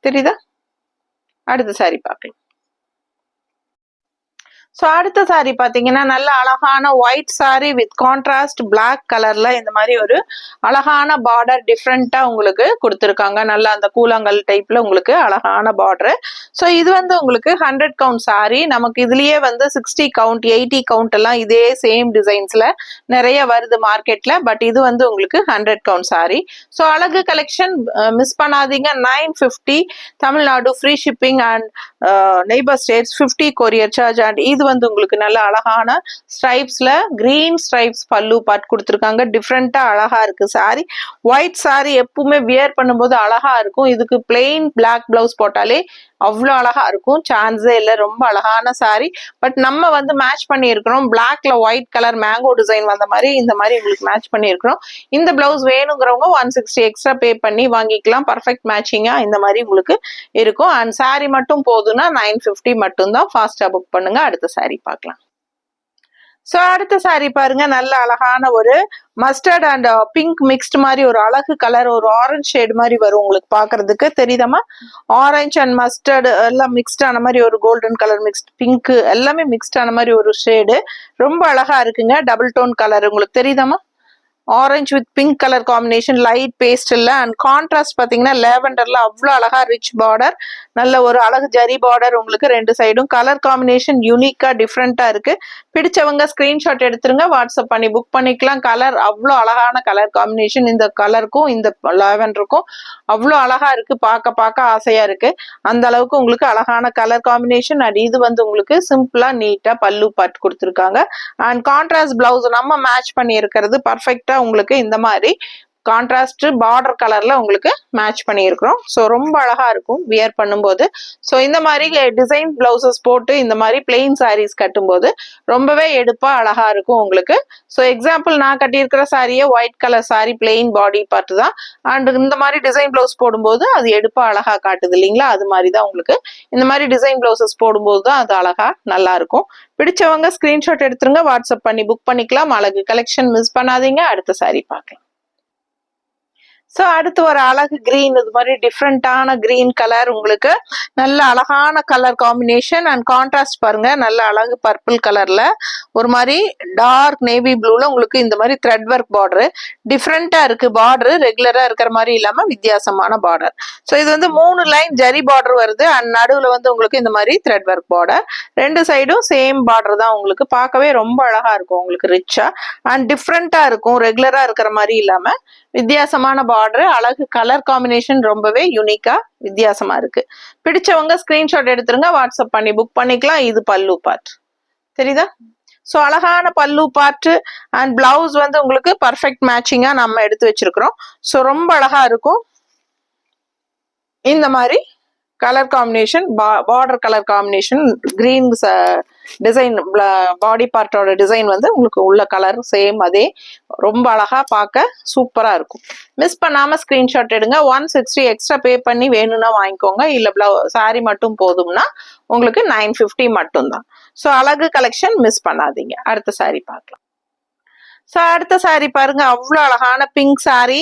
தெரியுதா? அடுத்த சாரி பார்க்கலாம். ஸோ அடுத்த சாரி பாத்தீங்கன்னா நல்ல அழகான white sari with contrast black கலர்ல இந்த மாதிரி ஒரு அழகான பார்டர் டிஃப்ரெண்டா உங்களுக்கு கொடுத்துருக்காங்க. நல்ல அந்த கூழாங்கல் டைப்ல உங்களுக்கு அழகான பார்டர். ஸோ இது வந்து உங்களுக்கு 100 கவுண்ட் சாரி. நமக்கு இதுலயே வந்து 60 கவுண்ட் 80 கவுண்ட் எல்லாம் இதே சேம் டிசைன்ஸ்ல நிறைய வருது மார்க்கெட்ல. பட் இது வந்து உங்களுக்கு 100 கவுண்ட் சாரி. ஸோ அழகு கலெக்ஷன் மிஸ் பண்ணாதீங்க. 950 Tamil Nadu free shipping and neighbour states 50 courier charge. And இது வந்து உங்களுக்கு நல்ல அழகான ஸ்ட்ரைப்ஸ்ல கிரீன் ஸ்ட்ரைப்ஸ் பல்லு பார்ட் கொடுத்துருக்காங்க. டிஃப்ரெண்டா அழகா இருக்கு சாரி. ஒயிட் சாரி எப்பவுமே வியர் பண்ணும்போது அழகா இருக்கும். இதுக்கு பிளெயின் பிளாக் பிளவுஸ் போட்டாலே அவ்வளோ அழகா இருக்கும், சான்ஸே இல்லை. ரொம்ப அழகான சாரி. பட் நம்ம வந்து மேட்ச் பண்ணி இருக்கிறோம். பிளாக்ல ஒயிட் கலர் மேங்கோ டிசைன் வந்த மாதிரி இந்த மாதிரி உங்களுக்கு மேட்ச் பண்ணி இருக்கிறோம். இந்த பிளவுஸ் வேணுங்கிறவங்க 160 எக்ஸ்ட்ரா பே பண்ணி வாங்கிக்கலாம். பர்ஃபெக்ட் மேட்சிங்கா இந்த மாதிரி உங்களுக்கு இருக்கும். அண்ட் சாரி மட்டும் போதுன்னா 950 மட்டும் தான். ஃபாஸ்டா புக் பண்ணுங்க. அடுத்த சாரி பார்க்கலாம். ஸோ அடுத்த சாரி பாருங்க, நல்ல அழகான ஒரு மஸ்டர்ட் அண்ட் பிங்க் மிக்ஸ்ட் மாதிரி ஒரு அழகு கலர், ஒரு ஆரஞ்சு ஷேட் மாதிரி வரும் உங்களுக்கு பாக்குறதுக்கு. தெரியுதாமா? ஆரஞ்சு அண்ட் மஸ்டர்ட் எல்லாம் மிக்ஸ்ட் ஆன மாதிரி ஒரு கோல்டன் கலர் மிக்ஸ்ட், பிங்க் எல்லாமே மிக்ஸ்ட் ஆன மாதிரி ஒரு ஷேடு. ரொம்ப அழகா இருக்குங்க. டபுள் டோன் கலர் உங்களுக்கு தெரியுதாமா? Orange with pink colour combination, light பேஸ்டல்ல. அண்ட் கான்ட்ராஸ்ட் பாத்தீங்கன்னா லேவெண்டர்ல அவ்வளோ அழகா ரிச் பார்டர், நல்ல ஒரு அழகு ஜரி பார்டர் உங்களுக்கு ரெண்டு சைடும். கலர் காம்பினேஷன் யூனிக்கா டிஃப்ரெண்டா இருக்கு. பிடிச்சவங்க ஸ்கிரீன்ஷாட் எடுத்துருங்க, வாட்ஸ்அப் பண்ணி புக் பண்ணிக்கலாம். கலர் அவ்வளோ அழகான கலர் காம்பினேஷன். இந்த கலருக்கும் இந்த லேவெண்டருக்கும் அவ்வளோ அழகா இருக்கு. பார்க்க ஆசையா இருக்கு. அந்த அளவுக்கு உங்களுக்கு அழகான கலர் காம்பினேஷன். அண்ட் இது வந்து உங்களுக்கு சிம்பிளா நீட்டா பல்லு பார்ட் கொடுத்துருக்காங்க. அண்ட் கான்ட்ராஸ்ட் பிளவுஸ் நம்ம மேட்ச் பண்ணி இருக்கிறது பர்ஃபெக்டா உங்களுக்கு இந்த மாதிரி கான்ட்ராஸ்ட் பார்டர் கலர்ல உங்களுக்கு மேட்ச் பண்ணியிருக்கிறோம். ஸோ ரொம்ப அழகா இருக்கும் வியர் பண்ணும்போது. ஸோ இந்த மாதிரி டிசைன் பிளவுசஸ் போட்டு இந்த மாதிரி பிளெயின் சாரீஸ் கட்டும்போது ரொம்பவே எடுப்பா அழகா இருக்கும் உங்களுக்கு. ஸோ எக்ஸாம்பிள் நான் கட்டியிருக்கிற சாரியே white colour sari, plain body part தான். அண்ட் இந்த மாதிரி டிசைன் பிளவுஸ் போடும்போது அது எடுப்பா அழகா காட்டுது இல்லைங்களா? அது மாதிரி தான் உங்களுக்கு இந்த மாதிரி டிசைன் பிளவுசஸ் போடும்போது தான் அது அழகா நல்லா இருக்கும். பிடிச்சவங்க ஸ்கிரீன்ஷாட் எடுத்துருங்க, வாட்ஸ்அப் பண்ணி புக் பண்ணிக்கலாம். அழகு கலெக்ஷன் மிஸ் பண்ணாதீங்க. அடுத்த சாரி பார்க்கலாம். ஸோ அடுத்து ஒரு அழகு கிரீன், இது மாதிரி டிஃப்ரெண்டான கிரீன் கலர், உங்களுக்கு நல்ல அழகான கலர் காம்பினேஷன் அண்ட் கான்ட்ராஸ்ட் பாருங்க, நல்ல அழகு பர்பிள் கலர்ல ஒரு மாதிரி டார்க் நேவி ப்ளூல உங்களுக்கு இந்த மாதிரி த்ரெட் ஒர்க் பார்டர் டிஃப்ரெண்டா இருக்கு. பார்டர் ரெகுலரா இருக்கிற மாதிரி இல்லாம வித்தியாசமான பார்டர். ஸோ இது வந்து 3 லைன் ஜரி பார்டர் வருது அண்ட் நடுவுல வந்து உங்களுக்கு இந்த மாதிரி த்ரெட் ஒர்க் பார்டர். 2 சைடும் சேம் பார்டர் தான். உங்களுக்கு பார்க்கவே ரொம்ப அழகா இருக்கும், உங்களுக்கு ரிச்சா அண்ட் டிஃப்ரெண்டா இருக்கும், ரெகுலரா இருக்கிற மாதிரி இல்லாம வித்தியாசமான பார்டர். அழகு கலர் காம்பினேஷன் ரொம்பவே யூனிக்கா வித்தியாசமா இருக்கு. பிடிச்சவங்க ஸ்கிரீன்ஷாட் எடுத்துருங்க, வாட்ஸ்அப் பண்ணி புக் பண்ணிக்கலாம். இது பல்லு பார்ட் தெரியுதா? ஸோ அழகான பல்லு பார்ட் அண்ட் பிளவுஸ் வந்து உங்களுக்கு பர்ஃபெக்ட் மேட்சிங்கா நம்ம எடுத்து வச்சிருக்கிறோம். ஸோ ரொம்ப அழகா இருக்கும். இந்த மாதிரி colour combination, border colour combination, green design, body பார்ட்டோட டிசைன் வந்து உங்களுக்கு உள்ள கலர் சேம் அதே, ரொம்ப அழகா பார்க்க சூப்பரா இருக்கும். மிஸ் பண்ணாம ஸ்கிரீன்ஷாட் எடுங்க. 160 எக்ஸ்ட்ரா பே பண்ணி வேணும்னா வாங்கிக்கோங்க, இல்ல சாரி மட்டும் போதும்னா உங்களுக்கு 950 மட்டும் தான். ஸோ அழகு கலெக்ஷன் மிஸ் பண்ணாதீங்க. அடுத்த சாரி பார்க்கலாம். ஸோ அடுத்த சாரி பாருங்க, அவ்வளோ அழகான பிங்க் சாரி.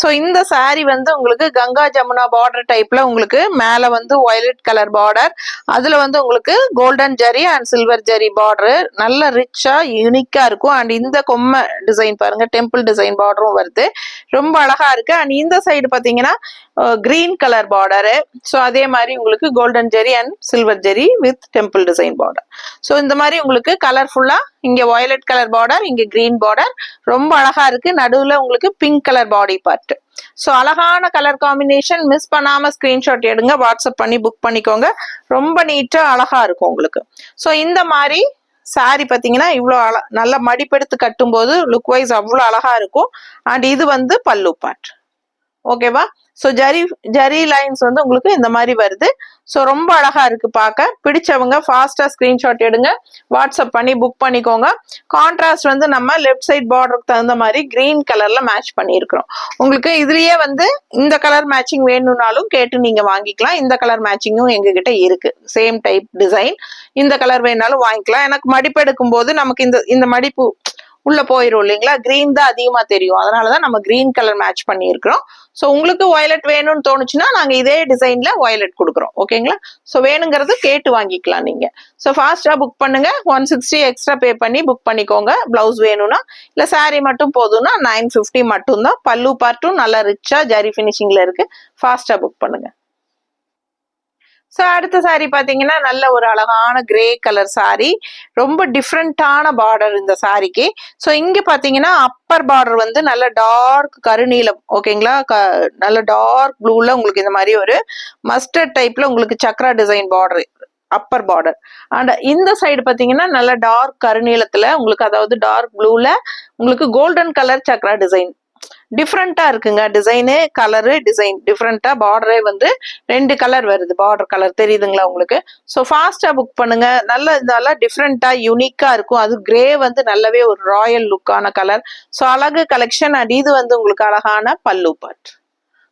ஸோ இந்த சாரி வந்து உங்களுக்கு கங்கா ஜமுனா பார்டர் டைப்ல உங்களுக்கு மேல வந்து வயலட் கலர் பார்டர், அதுல வந்து உங்களுக்கு golden zari and silver zari border, நல்ல ரிச்சா யூனிக்கா இருக்கும். அண்ட் இந்த கொம்மை டிசைன் பாருங்க, டெம்பிள் டிசைன் பார்டரும் வருது, ரொம்ப அழகா இருக்கு. அண்ட் இந்த சைடு பாத்தீங்கன்னா கிரீன் கலர் பார்டரு. ஸோ அதே மாதிரி உங்களுக்கு golden zari and silver zari with temple design border. So இந்த மாதிரி உங்களுக்கு கலர்ஃபுல்லா இங்க வயலட் கலர் பார்டர், இங்க கிரீன் பார்டர், ரொம்ப அழகா இருக்கு. நடுவுல உங்களுக்கு pink colour body part. So அழகான கலர் காம்பினேஷன். மிஸ் பண்ணாம ஸ்கிரீன்ஷாட் எடுங்க, வாட்ஸ்அப் பண்ணி புக் பண்ணிக்கோங்க. ரொம்ப நீட்டா அழகா இருக்கும் உங்களுக்கு. ஸோ இந்த மாதிரி சாரி பாத்தீங்கன்னா இவ்வளோ நல்ல மடிப்பெடுத்து கட்டும் போது லுக் வைஸ் அவ்வளோ அழகா இருக்கும். அண்ட் இது வந்து பல்லு பார்ட். ஓகேவா? ஸோ ஜரி லைன்ஸ் வந்து உங்களுக்கு இந்த மாதிரி வருது. ஸோ ரொம்ப அழகா இருக்கு பார்க்க. பிடிச்சவங்க ஃபாஸ்டா ஸ்கிரீன்ஷாட் எடுங்க, வாட்ஸ்அப் பண்ணி புக் பண்ணிக்கோங்க. கான்ட்ராஸ்ட் வந்து நம்ம லெஃப்ட் சைட் பார்டருக்கு தகுந்த மாதிரி கிரீன் கலர்ல மேட்ச் பண்ணியிருக்கிறோம். உங்களுக்கு இதுலயே வந்து இந்த கலர் மேட்சிங் வேணும்னாலும் கேட்டு நீங்க வாங்கிக்கலாம். இந்த கலர் மேட்சிங்கும் எங்ககிட்ட இருக்கு, சேம் டைப் டிசைன். இந்த கலர் வேணாலும் வாங்கிக்கலாம். எனக்கு மடிப்பு எடுக்கும் போது நமக்கு இந்த மடிப்பு உள்ள போயிரும் இல்லைங்களா, கிரீன் தான் அதிகமா தெரியும், அதனாலதான் நம்ம கிரீன் கலர் மேட்ச் பண்ணியிருக்கிறோம். ஸோ உங்களுக்கு வயலட் வேணும்னு தோணுச்சுன்னா நாங்க இதே டிசைன்ல வயலட் கொடுக்குறோம். ஓகேங்களா? ஸோ வேணுங்கிறது கேட்டு வாங்கிக்கலாம் நீங்க. ஸோ ஃபாஸ்டா புக் பண்ணுங்க. 160 எக்ஸ்ட்ரா பே பண்ணி புக் பண்ணிக்கோங்க. பிளவுஸ் வேணும்னா, இல்ல சாரி மட்டும் போதும்னா 950 மட்டும் தான். பல்லு பார்ட்டும் நல்லா ரிச்சா ஜரி பினிஷிங்ல இருக்கு. ஃபாஸ்டா புக் பண்ணுங்க. ஸோ அடுத்த சாரி பாத்தீங்கன்னா நல்ல ஒரு அழகான கிரே கலர் சாரி, ரொம்ப டிஃப்ரெண்டான பார்டர் இந்த சாரிக்கு. ஸோ இங்க பாத்தீங்கன்னா அப்பர் பார்டர் வந்து நல்ல டார்க் கருநீலம். ஓகேங்களா? நல்ல டார்க் ப்ளூல உங்களுக்கு இந்த மாதிரி ஒரு மஸ்டர்ட் டைப்ல உங்களுக்கு Chakra design border Appar border. And இந்த சைடு பாத்தீங்கன்னா நல்ல டார்க் கருநீலத்துல உங்களுக்கு, அதாவது டார்க் ப்ளூல உங்களுக்கு கோல்டன் கலர் சக்ரா டிசைன். டிஃப்ரெண்டா இருக்குங்க டிசைனு, கலரு டிசைன் டிஃப்ரெண்டா. பார்டரே வந்து 2 கலர் வருது, பார்டர் கலர் தெரியுதுங்களா உங்களுக்கு? ஸோ ஃபாஸ்டா புக் பண்ணுங்க. நல்லா டிஃப்ரெண்டா யூனிக்கா இருக்கும். அது கிரே வந்து நல்லாவே ஒரு ராயல் லுக்கான கலர். ஸோ அழகு கலெக்ஷன். அண்ட் இது வந்து உங்களுக்கு அழகான பல்லு பார்ட்.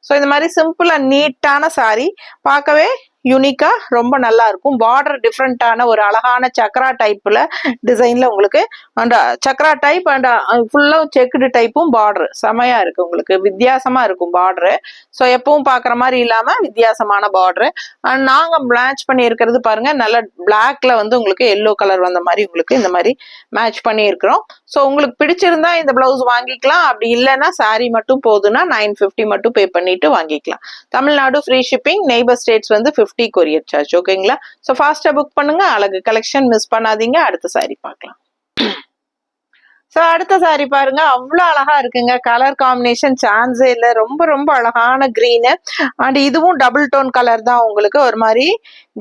ஸோ இந்த மாதிரி சிம்பிள் அண்ட் நீட்டான சாரி, பார்க்கவே யூனிக்கா ரொம்ப நல்லா இருக்கும். பார்டர் டிஃப்ரெண்டான ஒரு அழகான சக்ரா டைப்ல டிசைன்ல உங்களுக்கு, அண்ட் சக்ரா டைப் அண்ட் ஃபுல்லா செக்குடு டைப்பும் பார்டர் செமையா இருக்கு. உங்களுக்கு வித்தியாசமா இருக்கும் பார்டரு. ஸோ எப்பவும் பாக்குற மாதிரி இல்லாம வித்தியாசமான பார்டரு. அண்ட் நாங்க மேட்ச் பண்ணி இருக்கிறது பாருங்க, நல்ல பிளாக்ல வந்து உங்களுக்கு எல்லோ கலர் வந்த மாதிரி உங்களுக்கு இந்த மாதிரி மேட்ச் பண்ணி இருக்கிறோம். ஸோ உங்களுக்கு பிடிச்சிருந்தா இந்த பிளவுஸ் வாங்கிக்கலாம். அப்படி இல்லைன்னா சாரி மட்டும் போதுன்னா 950 மட்டும் பே பண்ணிட்டு வாங்கிக்கலாம். Tamil Nadu free shipping, neighbour states வந்து 50 கொரியர் சார்ஜ். ஓகேங்களா? ஸோ ஃபாஸ்டா புக் பண்ணுங்க. அழகு கலெக்ஷன் மிஸ் பண்ணாதீங்க. அடுத்த சாரி பார்க்கலாம். ஸோ அடுத்த சாரி பாருங்க, அவ்வளோ அழகா இருக்குங்க. கலர் காம்பினேஷன் சான்ஸே இல்லை, ரொம்ப ரொம்ப அழகான கிரீனு. அண்ட் இதுவும் டபுள் டோன் கலர் தான் உங்களுக்கு, ஒரு மாதிரி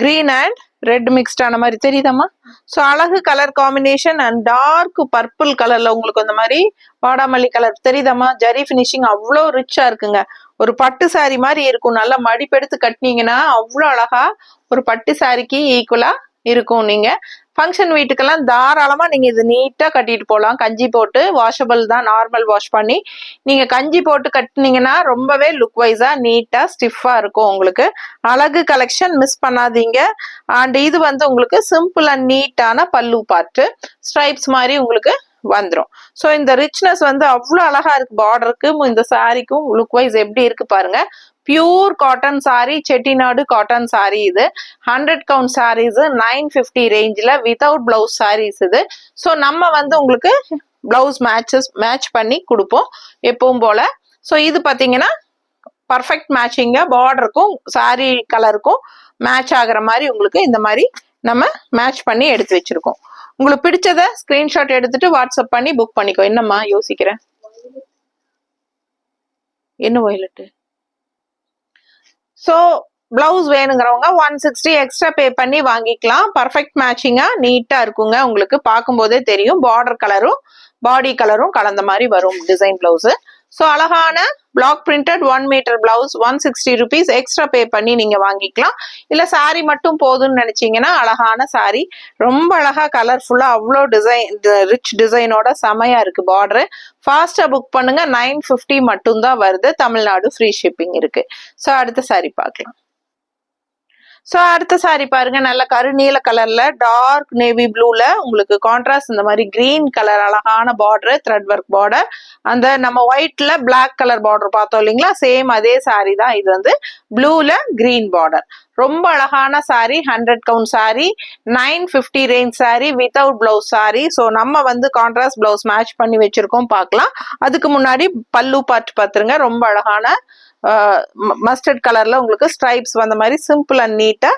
கிரீன் அண்ட் ரெட் மிக்ஸ்ட் ஆன மாதிரி தெரியுதாமா? ஸோ அழகு colour combination and dark purple கலர்ல உங்களுக்கு அந்த மாதிரி வாடாமல்லி கலர் தெரியுதாமா? ஜரி பினிஷிங் அவ்வளோ ரிச்சா இருக்குங்க. ஒரு பட்டு சாரி மாதிரி இருக்கும். நல்லா மடிப்பெடுத்து கட்டினீங்கன்னா அவ்வளோ அழகா ஒரு பட்டு சாரிக்கு ஈக்குவலா இருக்கும். நீங்க ஃபங்க்ஷன் வீட்டுக்கெல்லாம் தாராளமா நீங்க இது நீட்டா கட்டிட்டு போகலாம். கஞ்சி போட்டு, வாஷபிள் தான், நார்மல் வாஷ் பண்ணி நீங்க கஞ்சி போட்டு கட்டினீங்கன்னா ரொம்பவே லுக் வைஸா நீட்டா ஸ்டிஃபா இருக்கும் உங்களுக்கு. அழகு கலெக்ஷன் மிஸ் பண்ணாதீங்க. அண்ட் இது வந்து உங்களுக்கு சிம்பிள் அண்ட் நீட்டான பல்லு பார்ட், ஸ்ட்ரைப்ஸ் மாதிரி உங்களுக்கு வந்துடும். ஸோ இந்த ரிச்னஸ் வந்து அவ்வளோ அழகா இருக்கு. பார்டருக்கும் இந்த சாரிக்கும் லுக் வைஸ் எப்படி இருக்கு பாருங்க. Pure cotton sorry, Chettinad cotton sorry இது. 100 கவுண்ட் சாரீஸ் 950 ரேஞ்சில் வித்தவுட் பிளவுஸ் சாரீஸ் இது. ஸோ நம்ம வந்து உங்களுக்கு பிளவுஸ் மேட்ச் பண்ணி கொடுப்போம் எப்பவும் போல. ஸோ இது பார்த்தீங்கன்னா பர்ஃபெக்ட் மேட்சிங்க, பார்டருக்கும் சாரி கலருக்கும் மேட்ச் ஆகிற மாதிரி உங்களுக்கு இந்த மாதிரி நம்ம மேட்ச் பண்ணி எடுத்து வச்சிருக்கோம். உங்களுக்கு பிடிச்சத ஸ்கிரீன்ஷாட் எடுத்துட்டு வாட்ஸ்அப் பண்ணி புக் பண்ணிக்கோ. என்னம்மா யோசிக்கிறேன்? என்ன வயலட்டு? ஸோ பிளவுஸ் வேணுங்கிறவங்க 160 எக்ஸ்ட்ரா பே பண்ணி வாங்கிக்கலாம். பர்ஃபெக்ட் மேட்சிங்கா நீட்டா இருக்குங்க. உங்களுக்கு பார்க்கும்போதே தெரியும் பார்டர் கலரும் பாடி கலரும் கலந்த மாதிரி வரும் டிசைன் பிளவுஸ். ஸோ அழகான black printed 1 metre blouse 160 rupees extra pay பண்ணி நீங்க வாங்கிக்கலாம். இல்ல சாரி மட்டும் போதும்னு நினைச்சீங்கன்னா அழகான சாரி, ரொம்ப அழகா கலர்ஃபுல்லா அவ்வளோ டிசைன் ரிச் டிசைனோட செமையா இருக்கு பார்டரு. ஃபாஸ்டா புக் பண்ணுங்க. 950 மட்டும் தான் வருது. தமிழ்நாடு ஃப்ரீ ஷிப்பிங் இருக்கு. ஸோ அடுத்த சாரி பார்க்கலாம். ஸோ அடுத்த சாரி பாருங்க, நல்ல கருநீல கலர்ல டார்க் நேவி ப்ளூல உங்களுக்கு கான்ட்ராஸ்ட் இந்த மாதிரி கிரீன் கலர் அழகான பார்டர், த்ரெட் ஒர்க் பார்டர். அந்த நம்ம ஒயிட்ல பிளாக் கலர் பார்டர் பார்த்தோம் இல்லைங்களா, சேம் அதே சாரி தான் இது. வந்து ப்ளூல கிரீன் பார்டர், ரொம்ப அழகான sorry. 100 count sorry, 950 range sorry, without blouse sorry. So நம்ம வந்து கான்ட்ராஸ்ட் பிளவுஸ் மேட்ச் பண்ணி வச்சிருக்கோம், பார்க்கலாம். அதுக்கு முன்னாடி பல்லு பார்ட் பார்த்துருங்க. ரொம்ப அழகான மஸ்டர்ட் கலர்ல உங்களுக்கு ஸ்ட்ரைப்ஸ் வந்த மாதிரி சிம்பிள் அண்ட் நீட்டா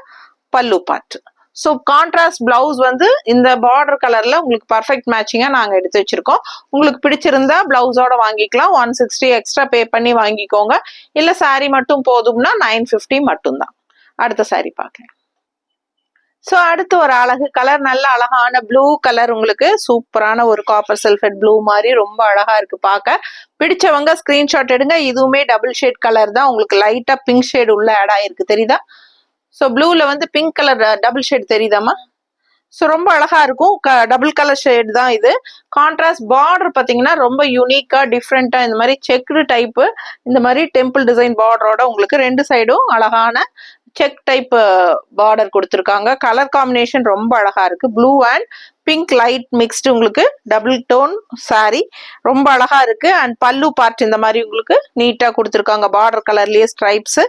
பல்லு பார்ட். ஸோ கான்ட்ராஸ்ட் பிளவுஸ் வந்து இந்த பார்டர் கலர்ல உங்களுக்கு பர்ஃபெக்ட் மேட்சிங்கா நாங்க எடுத்து வச்சிருக்கோம். உங்களுக்கு பிடிச்சிருந்தா பிளவுஸோட வாங்கிக்கலாம். 160 எக்ஸ்ட்ரா பே பண்ணி வாங்கிக்கோங்க. இல்ல சாரி மட்டும் போதும்னா 950 மட்டும்தான். அடுத்த சாரி பார்க்கலாம். ஸோ அடுத்து ஒரு அழகு கலர், நல்ல அழகான ப்ளூ கலர், உங்களுக்கு சூப்பரான ஒரு காப்பர் சல்ஃபேட் ப்ளூ மாதிரி ரொம்ப அழகா இருக்கு பார்க்க. பிடிச்சவங்க ஸ்கிரீன்ஷாட் எடுங்க. இதுவுமே டபுள் ஷேட் கலர் தான், உங்களுக்கு லைட்டா பிங்க் ஷேட் உள்ள ஆட் ஆயிருக்கு, தெரியுதா? ஸோ ப்ளூல வந்து பிங்க் கலர் டபுள் ஷேட் தெரியுதாமா? ஸோ ரொம்ப அழகா இருக்கும். டபுள் கலர் ஷேட் தான் இது. கான்ட்ராஸ்ட் பார்டர் பார்த்தீங்கன்னா ரொம்ப யூனிக்கா டிஃப்ரெண்டா இந்த மாதிரி செக்டு டைப்பு, இந்த மாதிரி டெம்பிள் டிசைன் பார்டரோட உங்களுக்கு ரெண்டு சைடும் அழகான செக் டைப் பார்டர் கொடுத்துருக்காங்க. கலர் காம்பினேஷன் ரொம்ப அழகா இருக்கு. Blue and pink light mixed, உங்களுக்கு டபுள் டோன் சாரி, ரொம்ப அழகா இருக்கு. அண்ட் பல்லு பார்ட் இந்த மாதிரி உங்களுக்கு நீட்டா கொடுத்துருக்காங்க பார்டர் கலர்லயே ஸ்ட்ரைப்ஸ்.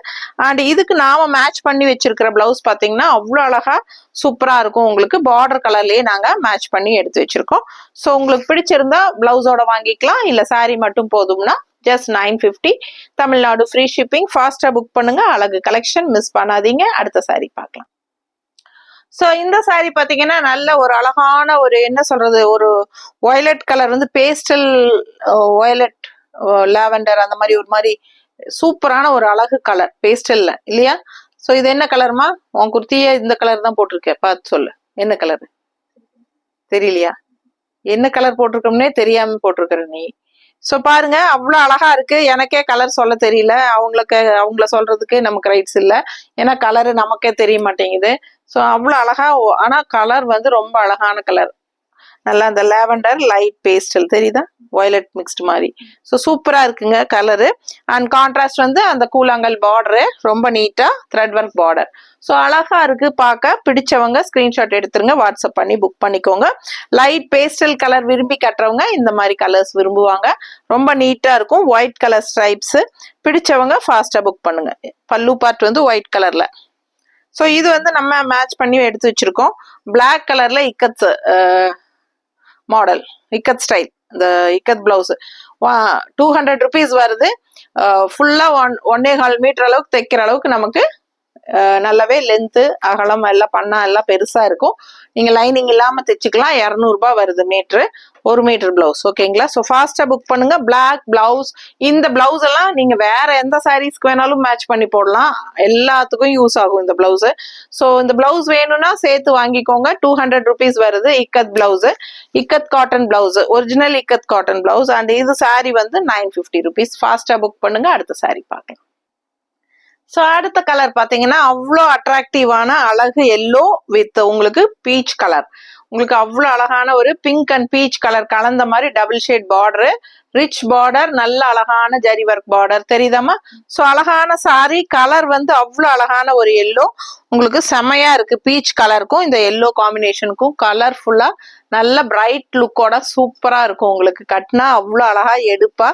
அண்ட் இதுக்கு நாம மேட்ச் பண்ணி வச்சிருக்கிற பிளவுஸ் பாத்தீங்கன்னா அவ்வளோ அழகா சூப்பரா இருக்கும். உங்களுக்கு பார்டர் கலர்லயே நாங்க மேட்ச் பண்ணி எடுத்து வச்சிருக்கோம். ஸோ உங்களுக்கு பிடிச்சிருந்தா பிளவுஸோட வாங்கிக்கலாம். இல்ல சாரி மட்டும் போதும்னா ஜஸ்ட் 950. Tamil Nadu free shipping. ஃபாஸ்டா புக் பண்ணுங்க. அழகு கலெக்ஷன் மிஸ் பண்ணாதீங்க. அடுத்த சாரி பார்க்கலாம். ஸோ இந்த சாரி பார்த்தீங்கன்னா நல்ல ஒரு அழகான ஒரு என்ன சொல்றது, ஒரு வயலட் கலர் வந்து பேஸ்டல் வயலட் லாவெண்டர் அந்த மாதிரி ஒரு மாதிரி சூப்பரான ஒரு அழகு கலர் பேஸ்டல்ல இல்லையா? ஸோ இது என்ன கலர்மா? உன் குர்த்தியே இந்த கலர் தான் போட்டிருக்கேன், பார்த்து சொல்லு. என்ன கலர் தெரியலையா? என்ன கலர் போட்டிருக்கோம்னே தெரியாம போட்டிருக்கிற நீ. ஸோ பாருங்க அவ்வளோ அழகா இருக்கு. எனக்கே கலர் சொல்ல தெரியல, அவங்கள சொல்றதுக்கு நமக்கு ரைட்ஸ் இல்லை. ஏன்னா கலரு நமக்கே தெரிய மாட்டேங்குது. ஸோ அவ்வளோ அழகா, ஆனா கலர் வந்து ரொம்ப அழகான கலர். நல்லா அந்த லாவெண்டர் லைட் பேஸ்டல் தெரியுதா, வயலட் மிக்ஸ்டு மாதிரி. ஸோ சூப்பரா இருக்குங்க கலரு. அண்ட் கான்ட்ராஸ்ட் வந்து அந்த கூழாங்கல் பார்டரு ரொம்ப நீட்டா த்ரெட் ஒர்க் பார்டர். ஸோ அழகா இருக்கு பார்க்க. பிடிச்சவங்க ஸ்கிரீன்ஷாட் எடுத்துருங்க, வாட்ஸ்அப் பண்ணி புக் பண்ணிக்கோங்க. லைட் பேஸ்டல் கலர் விரும்பி கட்டுறவங்க இந்த மாதிரி கலர்ஸ் விரும்புவாங்க. ரொம்ப நீட்டா இருக்கும். White colour stripes. பிடிச்சவங்க ஃபாஸ்டா புக் பண்ணுங்க. பல்லு பார்ட் வந்து ஒயிட் கலர்ல. ஸோ இது வந்து நம்ம மேட்ச் பண்ணி எடுத்து வச்சிருக்கோம். பிளாக் கலர்ல இக்கத் மாடல், இக்கத் ஸ்டைல், இந்த இக்கத் பிளவுஸ் 200 ருபீஸ் வருது. ஃபுல்லா 1.25 மீட்டர் அளவுக்கு தைக்கிற அளவுக்கு நமக்கு நல்லாவே லென்த்து அகலம் எல்லாம் பண்ணா எல்லாம் பெருசா இருக்கும். நீங்க லைனிங் இல்லாம தைச்சுக்கலாம். 200 ரூபாய் வருது மீட்ரு, 1 மீட்டர் பிளவுஸ். ஓகேங்களா? ஸோ ஃபாஸ்டா புக் பண்ணுங்க. Black blouse. இந்த பிளவுஸ் எல்லாம் நீங்க வேற எந்த சாரீஸ்க்கு வேணாலும் மேட்ச் பண்ணி போடலாம். எல்லாத்துக்கும் யூஸ் ஆகும் இந்த பிளவுஸ். ஸோ இந்த பிளவுஸ் வேணும்னா சேர்த்து வாங்கிக்கோங்க. 200 ருபீஸ் வருது. Ikat blouse, ikat cotton blouse, original ikat cotton blouse. And இது சாரி வந்து 950 ருபீஸ். ஃபாஸ்டா புக் பண்ணுங்க. அடுத்த சாரி பார்க்கலாம். ஸோ அடுத்த கலர் பார்த்தீங்கன்னா அவ்வளோ அட்ராக்டிவான அழகு எல்லோ வித் உங்களுக்கு பீச் கலர். உங்களுக்கு அவ்வளோ அழகான ஒரு பிங்க் அண்ட் பீச் கலர் கலந்த மாதிரி double shade border. Rich border, நல்ல அழகான ஜரி ஒர்க் பார்டர் தெரியுதாமா? ஸோ அழகான சாரி, கலர் வந்து அவ்வளோ அழகான ஒரு எல்லோ, உங்களுக்கு செமையா இருக்கு. பீச் கலருக்கும் இந்த எல்லோ காம்பினேஷனுக்கும் கலர்ஃபுல்லா நல்ல பிரைட் லுக்கோட சூப்பரா இருக்கும். உங்களுக்கு கட்டினா அவ்வளோ அழகா எடுப்பா